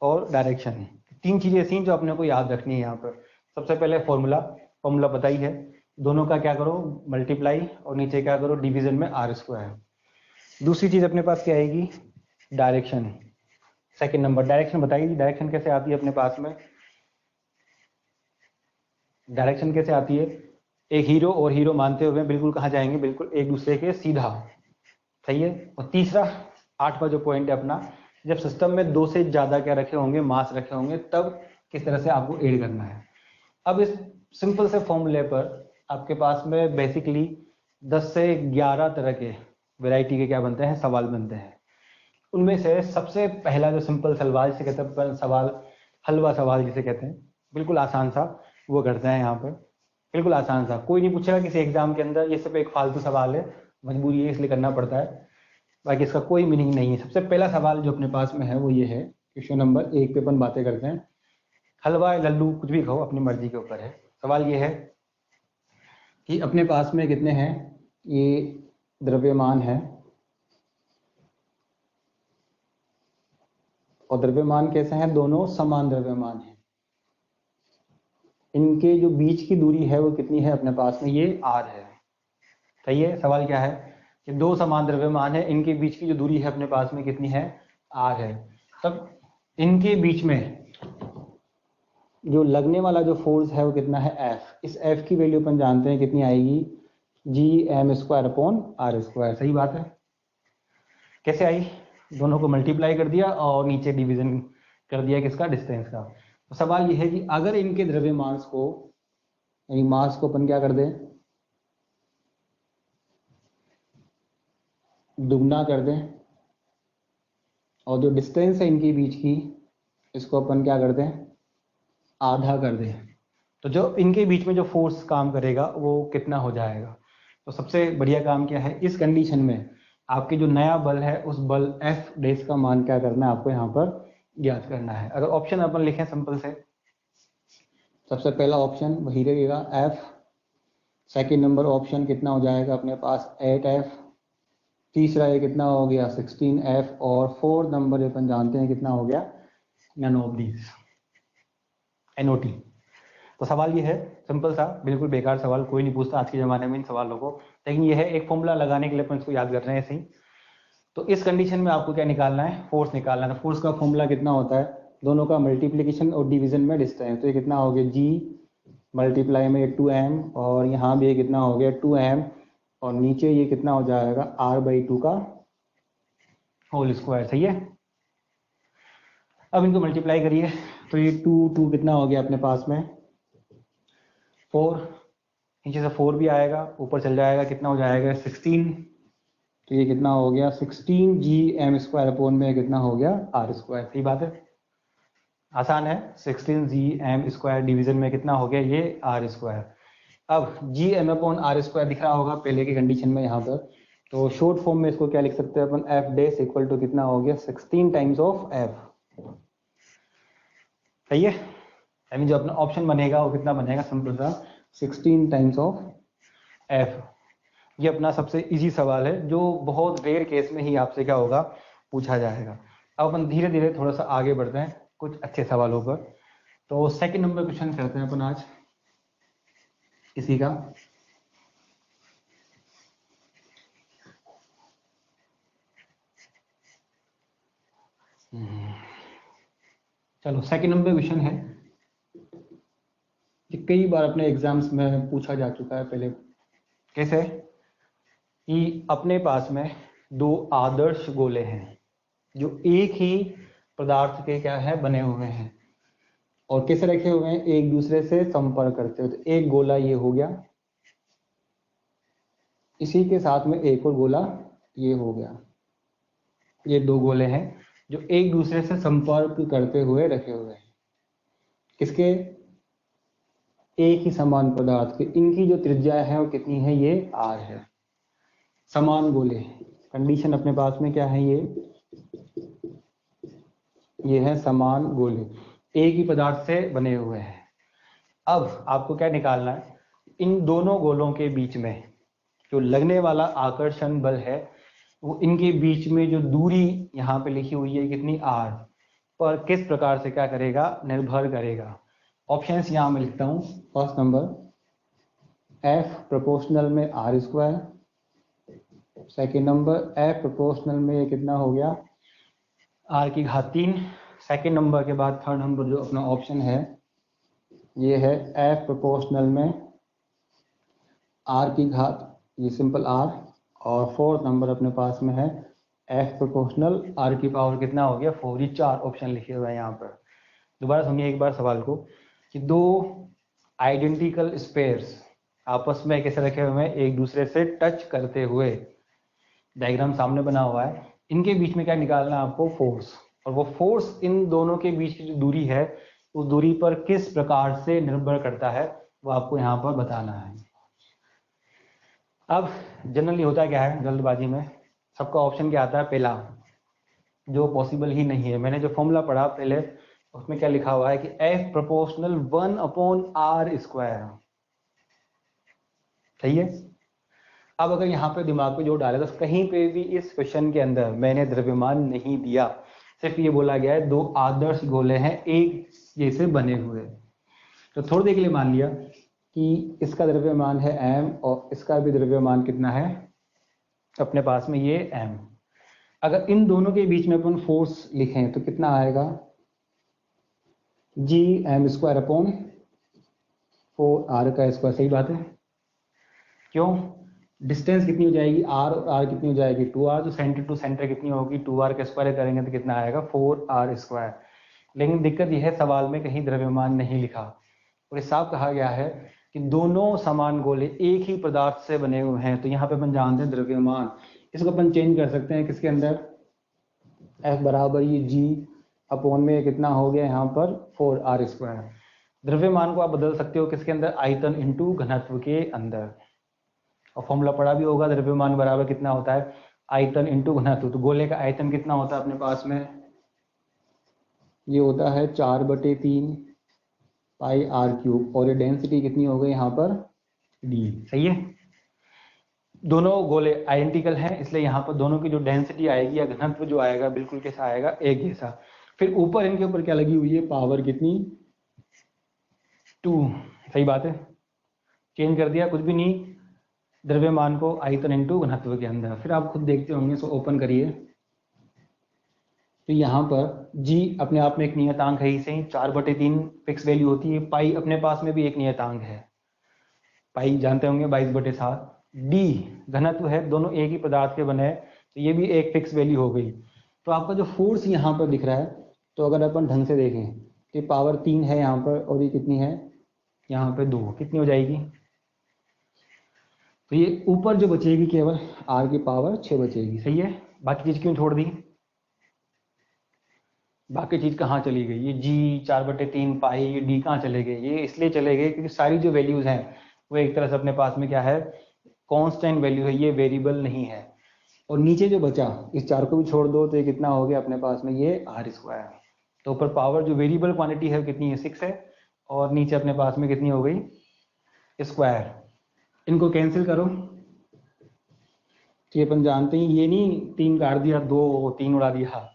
और डायरेक्शन है, 3 चीजें ऐसी जो अपने को याद रखनी है यहाँ पर। सबसे पहले फॉर्मूला पता ही है, दोनों का क्या करो, मल्टीप्लाई, और नीचे क्या करो, डिवीजन में R स्क्वायर। दूसरी चीज अपने पास क्या आएगी, डायरेक्शन। सेकंड नंबर डायरेक्शन बताइए, डायरेक्शन कैसे आती है अपने पास में, डायरेक्शन कैसे आती है, एक हीरो और हीरो मानते हुए बिल्कुल कहाँ जाएंगे, बिल्कुल एक दूसरे के सीधा, सही है। और तीसरा 8वां जो पॉइंट है अपना, जब सिस्टम में 2 से ज्यादा क्या रखे होंगे, मास रखे होंगे, तब किस तरह से आपको ऐड करना है। अब इस सिंपल से फॉर्मूले पर आपके पास में बेसिकली 10 से 11 तरह के वैरायटी के क्या बनते हैं, सवाल बनते हैं। उनमें से सबसे पहला जो सिंपल सवाल जिसे कहते हैं सवाल, हलवा सवाल जिसे कहते हैं, बिल्कुल आसान सा, वो करते हैं यहाँ पर, बिल्कुल आसान सा, कोई नहीं पूछेगा किसी एग्जाम के अंदर। ये सिर्फ एक फालतू सवाल है, मजबूरी है इसलिए करना पड़ता है, बाकी इसका कोई मीनिंग नहीं है। सबसे पहला सवाल जो अपने पास में है वो ये है, क्वेश्चन नंबर 1 पे अपन बातें करते हैं। हलवा लल्लू कुछ भी कहो, अपनी मर्जी के ऊपर है। सवाल ये है कि अपने पास में कितने हैं, ये द्रव्यमान है, और द्रव्यमान कैसे हैं, दोनों समान द्रव्यमान है। इनके जो बीच की दूरी है वो कितनी है अपने पास में, ये R है, सही है। सवाल क्या है कि 2 समान द्रव्यमान है, इनके बीच की जो दूरी है अपने पास में कितनी है, R है। तब इनके बीच में जो लगने वाला जो फोर्स है वो कितना है, F। इस F की वैल्यू अपन जानते हैं कितनी आएगी, Gm²/R²। सही बात है। कैसे आई, दोनों को मल्टीप्लाई कर दिया और नीचे डिवीजन कर दिया किसका, डिस्टेंस का। तो सवाल यह है कि अगर इनके द्रव्यमान को, यानी मास को अपन क्या कर दें, दुगना कर दें, और जो डिस्टेंस है इनके बीच की, इसको अपन क्या कर दें, आधा कर दें, तो जो इनके बीच में जो फोर्स काम करेगा वो कितना हो जाएगा। तो सबसे बढ़िया काम क्या है, इस कंडीशन में आपके जो नया बल है उस बल F डैश का मान क्या करना है, आपको यहाँ पर ज्ञात करना है। अगर ऑप्शन अपन लिखें सिंपल से, सबसे पहला ऑप्शन वही रहेगा F, सेकेंड नंबर ऑप्शन कितना हो जाएगा अपने पास 8F, तीसरा ये कितना हो गया 16F, और फोर्थ नंबर ये अपन जानते हैं कितना हो गया नन ऑफ दीज, NOT। तो सवाल ये है सिंपल सा, बिल्कुल बेकार सवाल, कोई नहीं पूछता आज के ज़माने में इन सवालों को, लेकिन ये है एक फॉर्मूला लगाने के लिए अपन इसको याद कर रहे हैं ऐसे ही। तो इस कंडीशन में आपको क्या निकालना है, फोर्स निकालना है। फोर्स का फॉर्मूला कितना होता है, दोनों का मल्टीप्लिकेशन और डिवीजन में डिस्टेंस। तो ये कितना हो गया G मल्टीप्लाई में 2M, और यहाँ भी ये कितना हो गया 2M, और नीचे ये कितना हो जाएगा R/2 का होल स्क्वायर। सही है। अब इनको मल्टीप्लाई करिए तो ये 2 कितना हो गया अपने पास में 4, नीचे से 4 भी आएगा, ऊपर चल जाएगा, कितना हो जाएगा 16। तो ये कितना हो गया 16Gm² में कितना हो गया R²। सही बात है, आसान है। 16Gm² डिवीजन में कितना हो गया ये R²। अब Gm/R² दिख रहा होगा पहले की कंडीशन में यहाँ पर, तो शॉर्ट फॉर्म में इसको क्या लिख सकते हैं अपन, F' इक्वल टू कितना हो गया 16 टाइम्स ऑफ F। सही है, यानी जो अपना ऑप्शन बनेगा वो कितना बनेगा, सिंपल सा 16 टाइम्स ऑफ F। ये अपना सबसे इजी सवाल है जो बहुत रेयर केस में ही आपसे क्या होगा पूछा जाएगा। अब अपन धीरे धीरे थोड़ा सा आगे बढ़ते हैं कुछ अच्छे सवालों पर। तो सेकंड नंबर क्वेश्चन करते हैं अपन आज इसी का। चलो सेकंड नंबर क्वेश्चन है, ये कई बार अपने एग्जाम्स में पूछा जा चुका है पहले। कैसे कि अपने पास में दो आदर्श गोले हैं जो एक ही पदार्थ के क्या है बने हुए हैं, और कैसे रखे हुए हैं, एक दूसरे से संपर्क करते हुए। तो एक गोला ये हो गया, इसी के साथ में एक और गोला ये हो गया। ये दो गोले हैं जो एक दूसरे से संपर्क करते हुए रखे हुए हैं, किसके, एक ही समान पदार्थ के। इनकी जो त्रिज्या है वो कितनी है, ये R है। समान गोले, कंडीशन अपने पास में क्या है, ये है समान गोले, एक ही पदार्थ से बने हुए हैं। अब आपको क्या निकालना है, इन दोनों गोलों के बीच में जो लगने वाला आकर्षण बल है वो इनके बीच में जो दूरी यहाँ पे लिखी हुई है कितनी R, पर किस प्रकार से क्या करेगा, निर्भर करेगा। ऑप्शंस यहाँ मैं लिखता हूँ। फर्स्ट नंबर F प्रोपोर्शनल में R², second number F proportional में ये कितना हो गया R⁻3। सेकेंड नंबर के बाद थर्ड नंबर जो अपना ऑप्शन है ये है F प्रोपोर्शनल में R⁻, ये सिंपल R, और फोर्थ नंबर अपने पास में है F प्रोपोर्शनल R⁻, कितना हो गया 4। ये 4 ऑप्शन लिखे हुए हैं यहाँ पर। दोबारा सुनिए एक बार सवाल को, कि दो आइडेंटिकल स्पेयर्स आपस में कैसे रखे हुए हैं, एक दूसरे से टच करते हुए, डायग्राम सामने बना हुआ है। इनके बीच में क्या निकालना है आपको, फोर्स, और वो फोर्स इन दोनों के बीच की जो दूरी है उस दूरी पर किस प्रकार से निर्भर करता है वो आपको यहाँ पर बताना है। अब जनरली होता क्या है जल्दबाजी में, सबका ऑप्शन क्या आता है पहला, जो पॉसिबल ही नहीं है। मैंने जो फॉर्मूला पढ़ा पहले उसमें क्या लिखा हुआ है कि F प्रोपोर्शनल 1/R²। सही है। अब अगर यहाँ पे दिमाग पे जोर डाले तो कहीं पे भी इस क्वेश्चन के अंदर मैंने द्रव्यमान नहीं दिया, सिर्फ ये बोला गया है दो आदर्श गोले हैं एक जैसे बने हुए। तो थोड़ी देर के लिए मान लिया कि इसका द्रव्यमान है m और इसका भी द्रव्यमान कितना है अपने पास में ये m। अगर इन दोनों के बीच में अपन फोर्स लिखें तो कितना आएगा Gm²/4R²। सही बात है, क्यों, डिस्टेंस कितनी हो जाएगी r, और r कितनी हो जाएगी 2r, तो सेंटर टू सेंटर कितनी होगी 2r का स्क्वायर करेंगे तो कितना आएगा 4r²। लेकिन दिक्कत यह है सवाल में कहीं द्रव्यमान नहीं लिखा, और इस साफ कहा गया है कि दोनों समान गोले एक ही पदार्थ से बने हुए हैं। तो यहाँ पे अपन जानते हैं द्रव्यमान, इसको अपन चेंज कर सकते हैं किसके अंदर, F बराबर ये G/ में कितना हो गया यहाँ पर 4r²। द्रव्यमान को आप बदल सकते हो किसके अंदर, आयतन इंटू घनत्व के अंदर। और फॉर्मूला पढ़ा भी होगा, द्रव्यमान बराबर कितना होता है आयतन इंटू घनत्व। तो गोले का आयतन कितना होता है अपने पास में, ये होता है 4/3 πr⁵, और ये डेंसिटी कितनी हो गई यहाँ पर D। सही है। दोनों गोले आइडेंटिकल हैं, इसलिए यहाँ पर दोनों की जो डेंसिटी आएगी या घनत्व जो आएगा बिल्कुल कैसा आएगा, एक जैसा। फिर ऊपर इनके ऊपर क्या लगी हुई है, पावर कितनी, 2। सही बात है, चेंज कर दिया, कुछ भी नहीं, द्रव्यमान को आयतन इनटू घनत्व के अंदर। फिर आप खुद देखते होंगे, सो ओपन करिए तो यहाँ पर जी अपने आप में एक नियतांक है, इसे 4/3 फिक्स वैल्यू होती है। पाई अपने पास में भी एक नियतांक है, पाई जानते होंगे 22/7। डी घनत्व है, दोनों एक ही पदार्थ के बने हैं, तो ये भी एक फिक्स वैल्यू हो गई। तो आपका जो फोर्स यहाँ पर दिख रहा है, तो अगर अपन ढंग से देखें कि पावर 3 है यहाँ पर, और ये कितनी है यहाँ पे 2, कितनी हो जाएगी, तो ये ऊपर जो बचेगी केवल r की पावर 6 बचेगी। सही है, बाकी चीज क्यों छोड़ दी, बाकी चीज कहाँ चली गई, ये जी 4/3 पाई, ये डी कहाँ चले गए, ये इसलिए चले गए क्योंकि सारी जो वैल्यूज हैं वो एक तरह से अपने पास में क्या है, कांस्टेंट वैल्यू है, ये वेरिएबल नहीं है। और नीचे जो बचा, इस 4 को भी छोड़ दो तो ये कितना हो गया अपने पास में, ये r²। तो ऊपर पावर जो वेरिएबल क्वांटिटी है कितनी है, 6 है, और नीचे अपने पास में कितनी हो गई, स्क्वायर। इनको कैंसिल करो, तो ये अपन जानते हैं, ये नहीं 3 काट दिया, 2 3 उड़ा दिया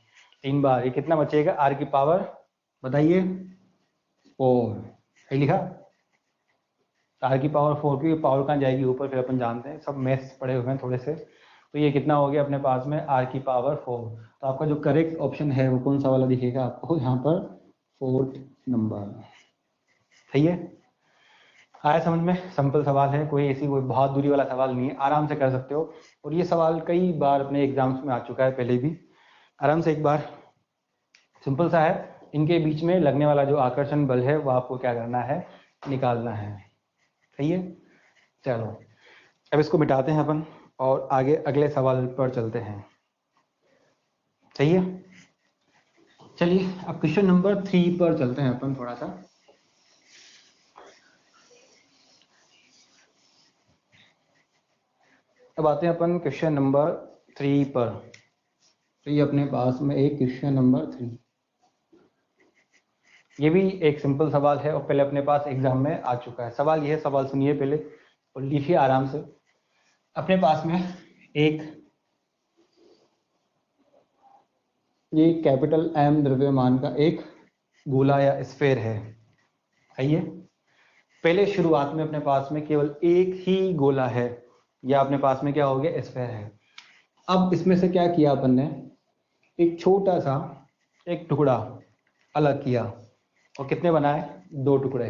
3 बार, ये कितना बचेगा, r की पावर बताइए 4। सही लिखा, r की पावर 4 की पावर कहाँ जाएगी ऊपर, फिर अपन जानते हैं, सब मैथ्स पढ़े हुए हैं थोड़े से। तो ये कितना हो गया अपने पास में, r की पावर 4। तो आपका जो करेक्ट ऑप्शन है वो कौन सा वाला दिखेगा आपको यहाँ पर, 4th नंबर। सही है, आया समझ में, सिंपल सवाल है, कोई ऐसी कोई बहुत दूरी वाला सवाल नहीं है, आराम से कर सकते हो। और ये सवाल कई बार अपने एग्जाम्स में आ चुका है पहले भी, आराम से एक बार, सिंपल सा है। इनके बीच में लगने वाला जो आकर्षण बल है वो आपको क्या करना है, निकालना है। सही है, चलो अब इसको मिटाते हैं अपन और आगे अगले सवाल पर चलते हैं। सही है, चलिए अब क्वेश्चन नंबर 3 पर चलते हैं अपन थोड़ा सा। अब आते हैं अपन क्वेश्चन नंबर 3 पर। तो ये अपने पास में एक क्वेश्चन नंबर 3, ये भी एक सिंपल सवाल है और पहले अपने पास एग्जाम में आ चुका है। सवाल ये है, सवाल सुनिए पहले और लिखिए आराम से। अपने पास में एक ये कैपिटल M द्रव्यमान का एक गोला या स्फेयर है। सही है, पहले शुरुआत में अपने पास में केवल एक ही गोला है, या अपने पास में क्या हो गया, स्फेयर है। अब इसमें से क्या किया अपन ने, एक छोटा सा एक टुकड़ा अलग किया, और कितने बनाए, 2 टुकड़े।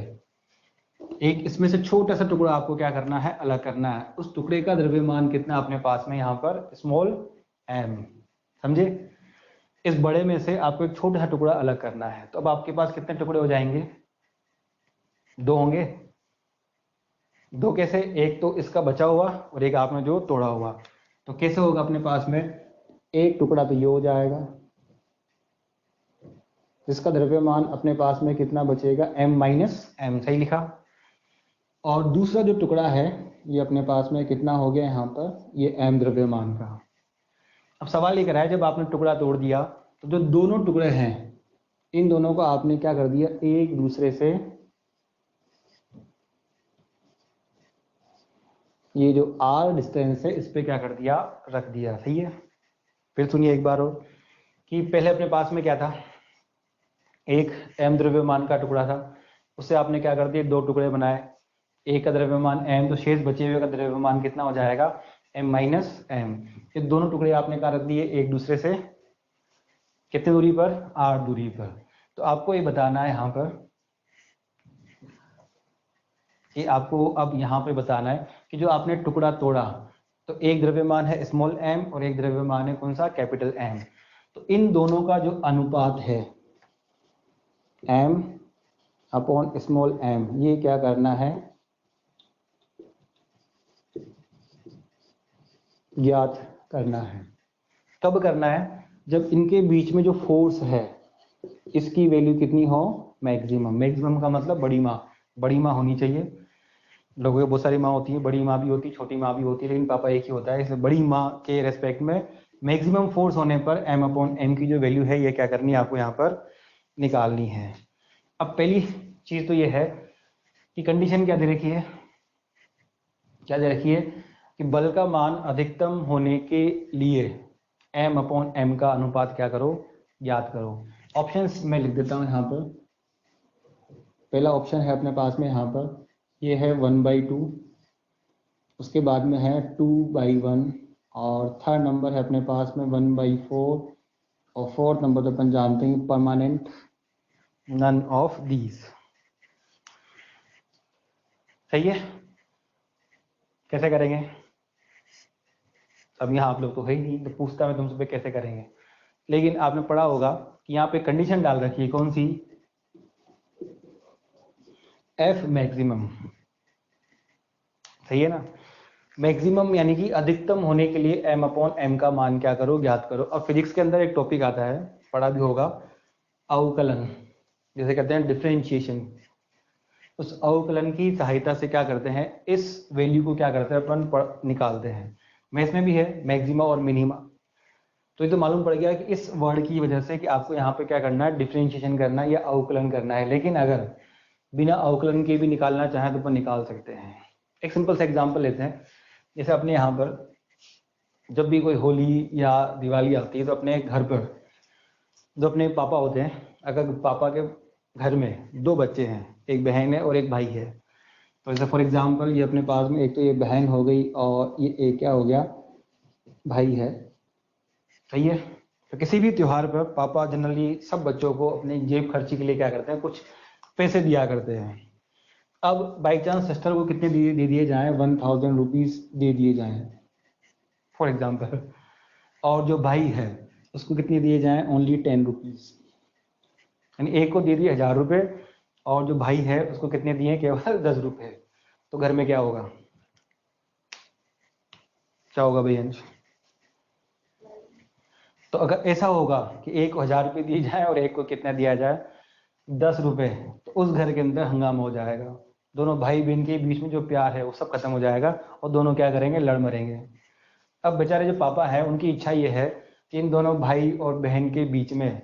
एक इसमें से छोटा सा टुकड़ा आपको क्या करना है, अलग करना है। उस टुकड़े का द्रव्यमान कितना अपने पास में यहाँ पर, स्मॉल m। समझे, इस बड़े में से आपको एक छोटा सा टुकड़ा अलग करना है। तो अब आपके पास कितने टुकड़े हो जाएंगे, 2 होंगे। 2 कैसे, एक तो इसका बचा हुआ और एक आपने जो तोड़ा हुआ। तो कैसे होगा अपने पास में, एक टुकड़ा तो ये हो जाएगा, जिसका द्रव्यमान अपने पास में कितना बचेगा, m - m। सही लिखा। और दूसरा जो टुकड़ा है ये अपने पास में कितना हो गया यहाँ पर, ये m द्रव्यमान का। अब सवाल ये कराया, जब आपने टुकड़ा तोड़ दिया तो जो दोनों टुकड़े हैं इन दोनों को आपने क्या कर दिया, एक दूसरे से ये जो r डिस्टेंस है इस पे क्या कर दिया, रख दिया। सही है, फिर सुनिए एक बार और, कि पहले अपने पास में क्या था, एक m द्रव्यमान का टुकड़ा था, उससे आपने क्या कर दिया, 2 टुकड़े बनाए। एक का द्रव्यमान m, तो शेष बचे हुए का द्रव्यमान कितना हो जाएगा, m - m। ये दोनों टुकड़े आपने क्या रख दिए, एक दूसरे से कितनी दूरी पर, r दूरी पर। तो आपको ये बताना है यहाँ पर, कि आपको अब यहाँ पे बताना है कि जो आपने टुकड़ा तोड़ा, तो एक द्रव्यमान है स्मॉल m और एक द्रव्यमान है कौन सा, कैपिटल M। तो इन दोनों का जो अनुपात है m/स्मॉल m, ये क्या करना है, ज्ञात करना है। कब करना है, जब इनके बीच में जो फोर्स है इसकी वैल्यू कितनी हो, मैक्सिमम। मैक्सिमम का मतलब बड़ी माँ, बड़ी माँ होनी चाहिए। लोगों की बहुत सारी माँ होती है, बड़ी माँ भी होती है, छोटी माँ भी होती है, लेकिन पापा एक ही होता है। इसलिए बड़ी माँ के रेस्पेक्ट में मैक्सिमम फोर्स होने पर m/m की जो वैल्यू है ये क्या करनी है आपको यहाँ पर निकालनी है। अब पहली चीज तो ये है कि कंडीशन क्या दे रखी है, क्या दे रखी है, कि बल का मान अधिकतम होने के लिए m/m का अनुपात क्या करो, ज्ञात करो। ऑप्शंस मैं लिख देता हूँ यहाँ पर। पहला ऑप्शन है अपने पास में यहाँ पर, ये है 1/2, उसके बाद में है 2/1, और थर्ड नंबर है अपने पास में 1/4, और फोर्थ नंबर तो अपन जानते हैं परमानेंट, नन ऑफ दीज। सही है? कैसे करेंगे? अब यहाँ आप लोग तो है ही नहीं, तो पूछता मैं तुमसे कैसे करेंगे। लेकिन आपने पढ़ा होगा कि यहाँ पे कंडीशन डाल रखी है, कौन सी? F maximum. सही है ना? मैक्सिमम यानी कि अधिकतम होने के लिए m/m का मान क्या करो, ज्ञात करो। अब फिजिक्स के अंदर एक टॉपिक आता है, पढ़ा भी होगा, अवकलन, जैसे कहते हैं डिफरेंशिएशन। उस अवकलन की सहायता से क्या करते हैं, इस वैल्यू को क्या करते हैं अपन निकालते हैं। मैथ्स में भी है मैक्सिमा और मिनिमा। तो ये तो मालूम पड़ गया कि इस वर्ड की वजह से कि आपको यहाँ पे क्या करना है, डिफरेंशिएशन करना है या अवकलन करना है। लेकिन अगर बिना अवकलन के भी निकालना चाहें तो अपन निकाल सकते हैं। एक सिंपल सा एग्जांपल लेते हैं। जैसे अपने यहाँ पर जब भी कोई होली या दिवाली आती है तो अपने घर पर जो अपने पापा होते हैं, अगर पापा के घर में 2 बच्चे हैं, एक बहन है और एक भाई है, तो जैसे फॉर एग्जांपल ये अपने पास में एक तो ये बहन हो गई और ये एक क्या हो गया, भाई है। सही है? तो किसी भी त्योहार पर पापा जनरली सब बच्चों को अपने जेब खर्ची के लिए क्या करते हैं, कुछ पैसे दिया करते हैं। अब बाई चांस सिस्टर को कितने दे दिए जाएं, 1000 रुपीज दे दिए जाएं फॉर एग्जाम्पल, और जो भाई है उसको कितने दिए जाएं, ओनली 10 रुपीज। यानी एक को दे दिए 1000 रुपये और जो भाई है उसको कितने दिए, केवल 10 रुपये। तो घर में क्या होगा, क्या होगा भाई अंश? तो अगर ऐसा होगा कि एक को 1000 रुपये दिए जाए और एक को कितना दिया जाए, 10 रुपये, तो उस घर के अंदर हंगामा हो जाएगा। दोनों भाई बहन के बीच में जो प्यार है वो सब खत्म हो जाएगा और दोनों क्या करेंगे, लड़ मरेंगे। अब बेचारे जो पापा है उनकी इच्छा ये है कि इन दोनों भाई और बहन के बीच में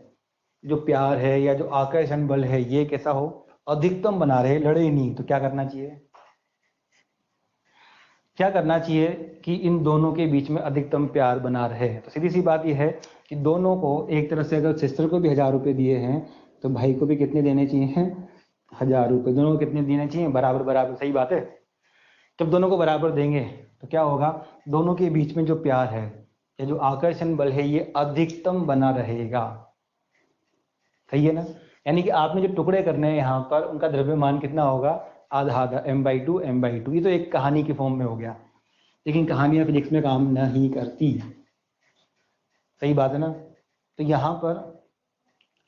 जो प्यार है या जो आकर्षण बल है ये कैसा हो, अधिकतम बना रहे, लड़े ही नहीं। तो क्या करना चाहिए, क्या करना चाहिए कि इन दोनों के बीच में अधिकतम प्यार बना रहे। तो सीधी सी बात यह है कि दोनों को एक तरह से अगर सिस्टर को भी 1000 रुपये दिए हैं तो भाई को भी कितने देने चाहिए, 1000 रुपये। दोनों को कितने देने चाहिए, बराबर बराबर। सही बात है? जब दोनों को बराबर देंगे तो क्या होगा, दोनों के बीच में जो प्यार है या जो आकर्षण बल है ये अधिकतम बना रहेगा। सही है ना? यानी कि आपने जो टुकड़े करने हैं यहाँ पर उनका द्रव्यमान कितना होगा, आधा आधा, m/2 m/2। ये तो एक कहानी की फॉर्म में हो गया, लेकिन कहानियां फिजिक्स में काम नहीं करती। सही बात है ना? तो यहाँ पर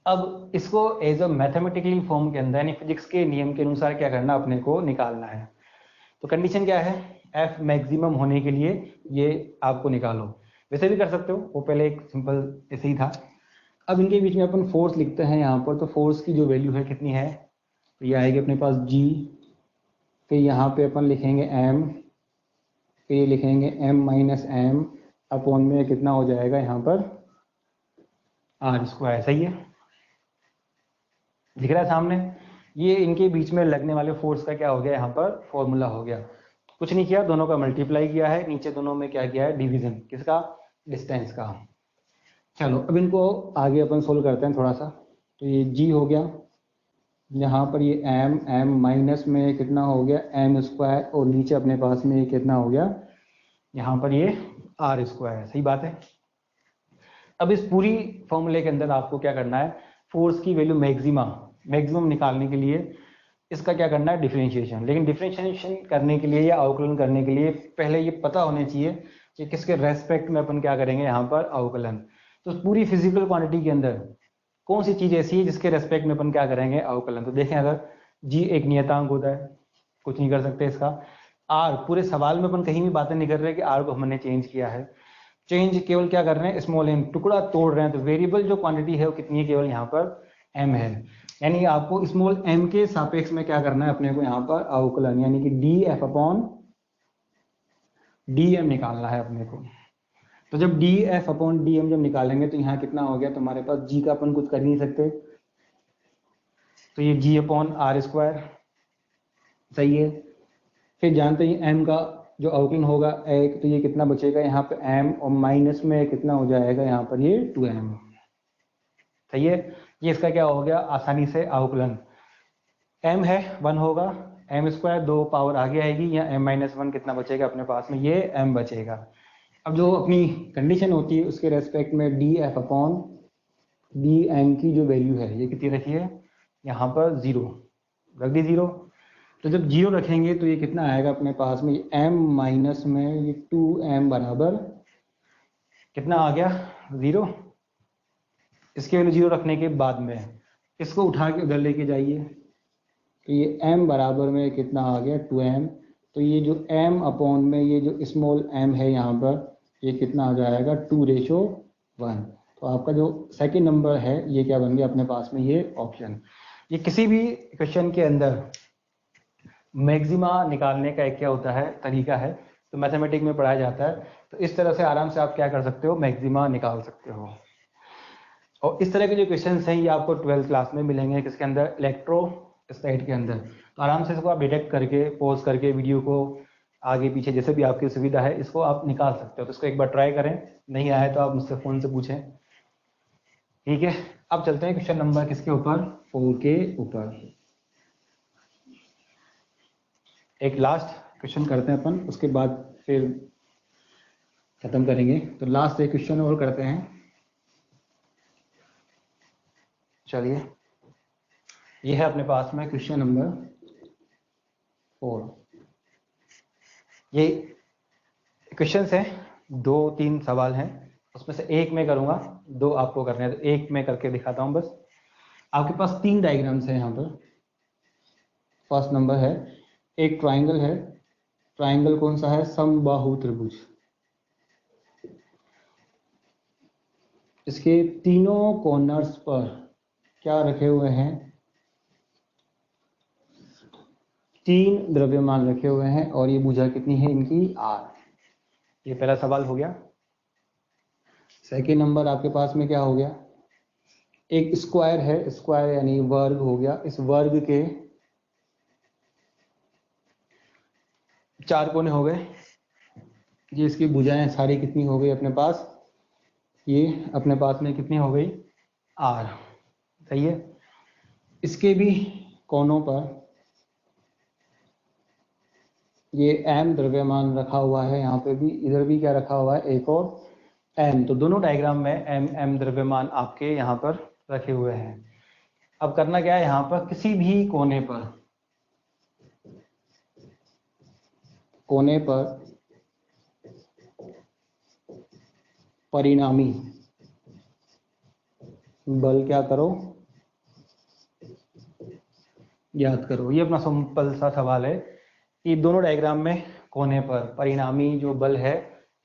अब इसको एज अ मैथमेटिकल फॉर्म के अंदर यानी फिजिक्स के नियम के अनुसार क्या करना, अपने को निकालना है। तो कंडीशन क्या है, एफ मैक्सिमम होने के लिए ये आपको निकालो। वैसे भी कर सकते हो, वो पहले एक सिंपल ऐसे ही था। अब इनके बीच में अपन फोर्स लिखते हैं यहाँ पर, तो फोर्स की जो वैल्यू है कितनी है, तो ये आएगी अपने पास G, फिर यहाँ पे अपन लिखेंगे M, फिर ये लिखेंगे M-M अपॉन में कितना हो जाएगा यहाँ पर r²। सही है? दिख रहा है सामने? ये इनके बीच में लगने वाले फोर्स का क्या हो गया, यहाँ पर फॉर्मूला हो गया। कुछ नहीं किया, दोनों का मल्टीप्लाई किया है, नीचे दोनों में क्या किया है, डिवीजन। किसका, डिस्टेंस का। चलो अब इनको आगे अपन सोल्व करते हैं थोड़ा सा। तो ये G हो गया, यहाँ पर ये M माइनस में कितना हो गया, m², और नीचे अपने पास में ये कितना हो गया, यहाँ पर ये r²। सही बात है? अब इस पूरी फॉर्मूले के अंदर आपको क्या करना है, फोर्स की वैल्यू मैक्सिमम निकालने के लिए इसका क्या करना है, डिफरेंशिएशन। लेकिन डिफरेंशिएशन करने के लिए या अवकलन करने के लिए पहले ये पता होने चाहिए कि किसके रेस्पेक्ट में अपन क्या करेंगे यहाँ पर अवकलन। तो पूरी फिजिकल क्वांटिटी के अंदर कौन सी चीज ऐसी है जिसके रेस्पेक्ट में अपन क्या करेंगे, अवकलन। तो देखें, अगर G एक नियतांक होता है, कुछ नहीं कर सकते इसका। R, पूरे सवाल में अपन कहीं भी बातें नहीं कर रहे कि R को हमने चेंज किया है, चेंज केवल क्या कर रहे हैं, स्मॉल m, टुकड़ा तोड़ रहे हैं। तो वेरिएबल जो क्वांटिटी है वो कितनी है, केवल यहाँ पर m है। यानी आपको स्मॉल m के सापेक्ष में क्या करना है अपने को, यहाँ पर अवकलन यानी कि df/dm निकालना है अपने को। तो जब df/dm जब निकालेंगे तो यहाँ कितना हो गया, तुम्हारे पास G का अपन कुछ कर नहीं सकते, तो ये G/r²। सही है? फिर जानते हैं m का जो अवकलन होगा एक, तो ये कितना बचेगा यहाँ पे m, और माइनस में कितना हो जाएगा यहाँ पर ये 2m। सही है, ये इसका क्या हो गया आसानी से अवकलन। m है 1 होगा, m स्क्वायर 2 पावर आगे आएगी, या m माइनस 1 कितना बचेगा अपने पास में, ये m बचेगा। अब जो अपनी कंडीशन होती है उसके रेस्पेक्ट में df अपॉन dm की जो वैल्यू है ये कितनी रखी है यहाँ पर 0 रख दी 0। तो जब 0 रखेंगे तो ये कितना आएगा अपने पास में, m माइनस में ये 2m बराबर कितना आ गया 0। इसके वैल्यू 0 रखने के बाद में इसको उठा के उधर लेके जाइए, तो ये m बराबर में कितना आ गया 2m। तो ये जो m अपॉन में ये जो स्मॉल m है यहाँ पर, ये कितना आ जाएगा 2:1। तो आपका जो सेकंड नंबर है ये क्या बन गया अपने पास में, ये ऑप्शन। ये किसी भी क्वेश्चन के अंदर मैक्सिमा निकालने का एक क्या होता है तरीका है, तो मैथमेटिक्स में पढ़ाया जाता है। तो इस तरह से आराम से आप क्या कर सकते हो, मैक्सिमा निकाल सकते हो। और इस तरह के जो क्वेश्चंस हैं ये आपको 12th क्लास में मिलेंगे, किसके अंदर, इलेक्ट्रोस्टैटिक के अंदर। तो आराम से इसको आप डिटेक्ट करके पॉज करके वीडियो को आगे पीछे जैसे भी आपकी सुविधा है इसको आप निकाल सकते हो। तो इसको एक बार ट्राई करें, नहीं आए तो आप मुझसे फ़ोन से पूछें, ठीक है। अब चलते हैं क्वेश्चन नंबर किसके ऊपर, 4 के ऊपर। एक लास्ट क्वेश्चन करते हैं अपन, उसके बाद फिर खत्म करेंगे। तो लास्ट एक क्वेश्चन और करते हैं, चलिए। ये है अपने पास में क्वेश्चन नंबर 4। ये क्वेश्चन है 2-3 सवाल हैं, उसमें से एक मैं करूंगा, 2 आपको करने हैं। तो एक मैं करके दिखाता हूं बस। आपके पास 3 डायग्राम्स हैं यहाँ पर। फर्स्ट नंबर है, एक ट्राइंगल है, ट्राइंगल कौन सा है, समबाहु त्रिभुज। इसके तीनों कॉर्नर्स पर क्या रखे हुए हैं, 3 द्रव्यमान रखे हुए हैं, और ये भुजा कितनी है इनकी r। ये पहला सवाल हो गया। सेकेंड नंबर आपके पास में क्या हो गया, एक स्क्वायर है, स्क्वायर यानी वर्ग हो गया, इस वर्ग के 4 कोने हो गए। ये इसकी भुजाएं सारी कितनी हो गई अपने पास, ये अपने पास में कितनी हो गई r। सही है। इसके भी कोनों पर ये m द्रव्यमान रखा हुआ है, यहाँ पे भी, इधर भी क्या रखा हुआ है, एक और m। तो दोनों डायग्राम में m द्रव्यमान आपके यहाँ पर रखे हुए हैं। अब करना क्या है, यहाँ पर किसी भी कोने पर परिणामी बल क्या करो, याद करो। ये अपना सिंपल सा सवाल है कि दोनों डायग्राम में कोने पर परिणामी जो बल है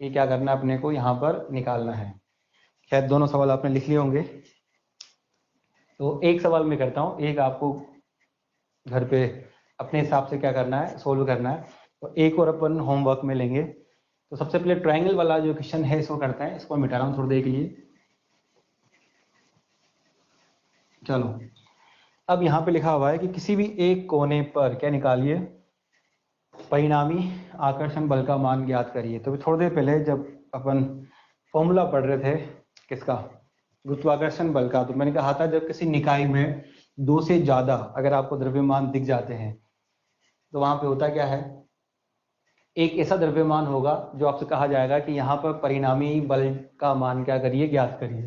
ये क्या करना है अपने को यहाँ पर निकालना है। शायद दोनों सवाल आपने लिख लिए होंगे। तो एक सवाल मैं करता हूँ, एक आपको घर पे अपने हिसाब से क्या करना है, सोल्व करना है। तो एक और अपन होमवर्क में लेंगे। तो सबसे पहले ट्रायंगल वाला जो क्वेश्चन है इसको करते हैं, इसको मिटा रहा हूँ थोड़ी देर के लिए। चलो, अब यहाँ पे लिखा हुआ है कि किसी भी एक कोने पर क्या निकालिए, परिणामी आकर्षण बल का मान ज्ञात करिए। तो थोड़ी देर पहले जब अपन फॉर्मूला पढ़ रहे थे किसका, गुरुत्वाकर्षण बल का, तो मैंने कहा था जब किसी निकाय में 2 से ज्यादा अगर आपको द्रव्यमान दिख जाते हैं तो वहां पे होता क्या है, एक ऐसा द्रव्यमान होगा जो आपसे कहा जाएगा कि यहाँ पर परिणामी बल का मान क्या करिए, ज्ञात करिए।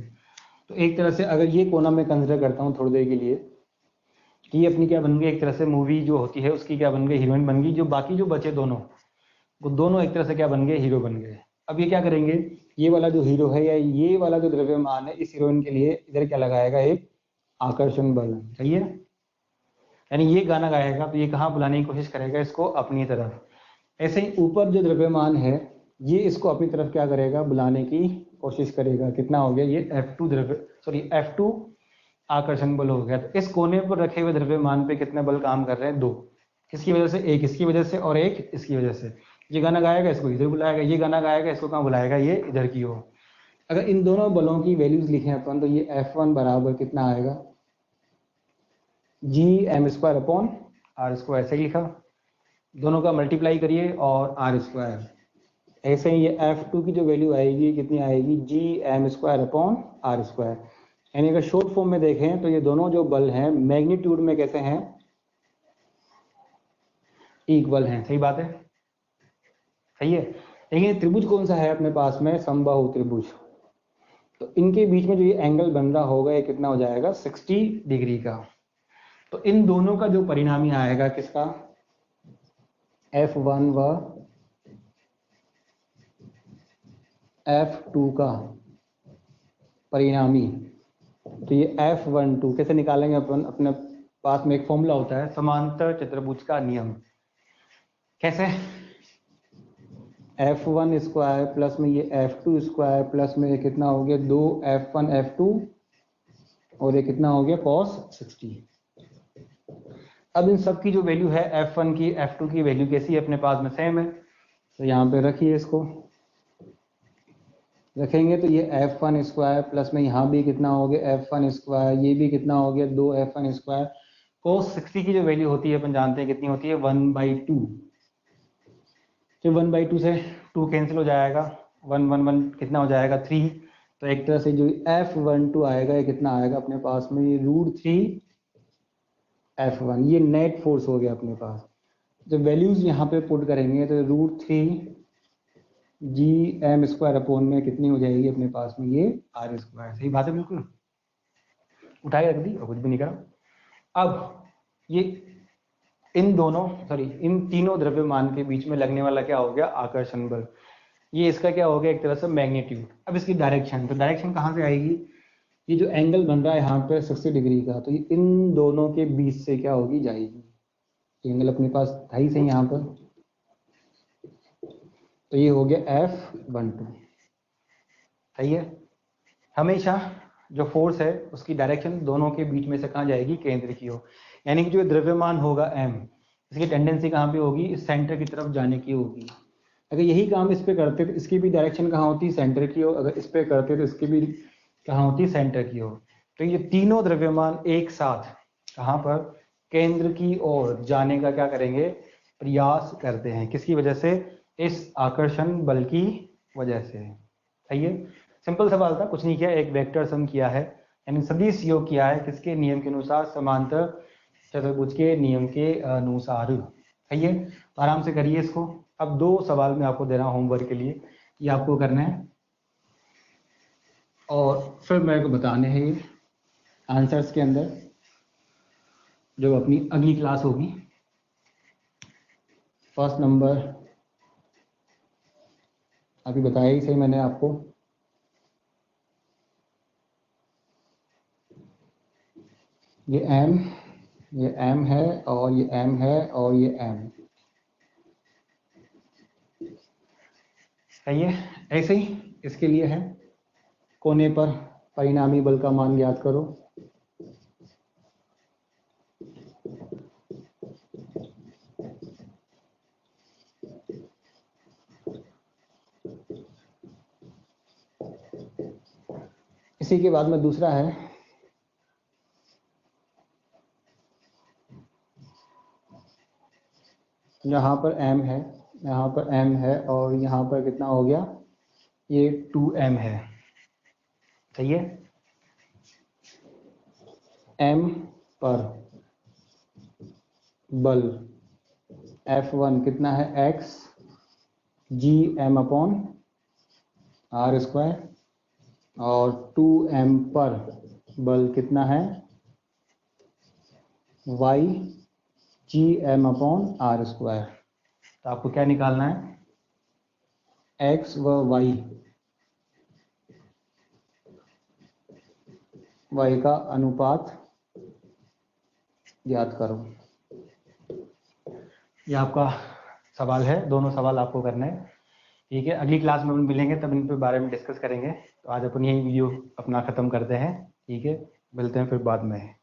तो एक तरह से अगर ये कोना मैं कंसिडर करता हूँ थोड़ी देर के लिए कि ये अपनी क्या बन गई, एक तरह से मूवी जो होती है उसकी क्या बन गई, हीरोइन बन गई। जो बाकी जो बचे दोनों, वो दोनों एक तरह से क्या बन गए, हीरो बन गए। अब ये क्या करेंगे, ये वाला जो हीरो है या ये वाला जो द्रव्यमान है, इस हीरोइन के लिए इधर क्या लगाएगा, एक आकर्षण बल। सही है, यानी ये गाना गाएगा तो ये कहाँ बुलाने की कोशिश करेगा, इसको अपनी तरफ। ऐसे ही ऊपर जो द्रव्यमान है ये इसको अपनी तरफ क्या करेगा, बुलाने की कोशिश करेगा। कितना हो गया, ये F2 आकर्षण बल हो गया। तो इस कोने पर रखे हुए द्रव्यमान पे कितने बल काम कर रहे हैं, 2। किसकी वजह से, एक इसकी वजह से और एक इसकी वजह से। ये गाना गाएगा इसको इधर बुलाएगा, ये गाना गाएगा इसको कहाँ बुलाएगा, ये इधर की ओर। अगर इन दोनों बलों की वैल्यूज लिखें अपन तो ये F1 बराबर कितना आएगा, Gm² अपॉन r²। ऐसे ही लिखा। दोनों का मल्टीप्लाई करिए और आर स्क्वायर। ऐसे ही ये F2 की जो वैल्यू आएगी कितनी आएगी, G M square upon R square. यानी अगर शॉर्ट फॉर्म में देखें तो ये दोनों जो बल हैं मैग्नीट्यूड में कैसे हैं, इक्वल हैं। सही बात है, सही है। लेकिन त्रिभुज कौन सा है अपने पास में, समबाहु त्रिभुज। तो इनके बीच में जो ये एंगल बन रहा होगा ये कितना हो जाएगा, 60 डिग्री का। तो इन दोनों का जो परिणामी आएगा किसका, F1 व F2 का परिणामी। तो ये F12 कैसे निकालेंगे अपन, अपने पास में एक फॉर्मूला होता है समांतर चतुर्भुज का नियम। कैसे, F1 स्क्वायर प्लस में ये F2 स्क्वायर प्लस में ये कितना हो गया 2 F1 F2 और ये कितना हो गया cos 60। अब इन सब की जो वैल्यू है F1 की F2 की वैल्यू कैसी है अपने पास में, सेम है। तो यहाँ पे रखिए, इसको रखेंगे तो ये F1 स्क्वायर प्लस में यहाँ भी कितना हो गया F1 स्क्वायर, ये भी कितना हो गया 2 F1 स्क्वायर। cos 60 की जो वैल्यू होती है अपन जानते हैं कितनी होती है, 1/2। तो 1/2 से 2 कैंसिल हो जाएगा, 1 1 1 कितना हो जाएगा 3। तो एक तरह से जो F12 आएगा ये कितना आएगा अपने पास में, ये √3 F1। ये नेट फोर्स हो गया अपने पास। जब वैल्यूज यहाँ पे पुट करेंगे तो √3 जी एम स्क्वायर अपॉन में कितनी हो जाएगी अपने पास में, ये आर स्क्वायर। सही बात है, बिल्कुल उठा के रख दी और कुछ भी नहीं करा। अब ये इन तीनों द्रव्यमान के बीच में लगने वाला क्या हो गया, आकर्षण बल। ये इसका क्या हो गया, एक तरह से मैग्नीट्यूड। अब इसकी डायरेक्शन, तो डायरेक्शन कहाँ से आएगी, ये जो एंगल बन रहा है यहाँ पे 60 डिग्री का, तो ये इन दोनों के बीच से क्या होगी, जाएगी। एंगल अपने पास था ही सही यहाँ पर, तो ये हो गया F12। सही है। हमेशा जो फोर्स है उसकी डायरेक्शन दोनों के बीच में से कहाँ जाएगी, केंद्र की ओर। यानी कि जो द्रव्यमान होगा m, इसकी टेंडेंसी कहाँ पे होगी, इस सेंटर की तरफ जाने की होगी। अगर यही काम इस पे करते तो इसकी भी डायरेक्शन कहाँ होती, सेंटर की ओर। अगर इस पे करते तो इसकी भी कहाँ होती, सेंटर की ओर। तो ये तीनों द्रव्यमान एक साथ कहाँ पर, केंद्र की ओर जाने का क्या करेंगे, प्रयास करते हैं। किसकी वजह से, इस आकर्षण बल की वजह से। सही है, सिंपल सवाल था, कुछ नहीं किया, एक वेक्टर सम किया है, यानी सदिश योग किया है। किसके नियम के अनुसार, समांतर चतुर्भुज के नियम के अनुसार। सही है, तो आराम से करिए इसको। अब 2 सवाल मैं आपको दे रहा हूं होमवर्क के लिए, ये आपको करना है और फिर मेरे को बताने हैं ये आंसर्स के अंदर, जो अपनी अगली क्लास होगी। फर्स्ट नंबर अभी बताया ही सही मैंने आपको, ये m है और ये m है और ये m। सही है। ऐसे ही इसके लिए है, कोने पर परिणामी बल का मान ज्ञात करो। इसी के बाद में दूसरा है, यहाँ पर m है, यहाँ पर m है और यहाँ पर कितना हो गया, ये 2m है। सही है। m पर बल F1 कितना है, x G M upon R square, और 2m पर बल कितना है, y G M upon R square. तो आपको क्या निकालना है, x व y का अनुपात ज्ञात करो। ये आपका सवाल है, दोनों सवाल आपको करने हैं। ठीक है, अगली क्लास में हम मिलेंगे तब इन पे बारे में डिस्कस करेंगे। तो आज अपन यही वीडियो अपना ख़त्म करते हैं। ठीक है, मिलते हैं फिर बाद में।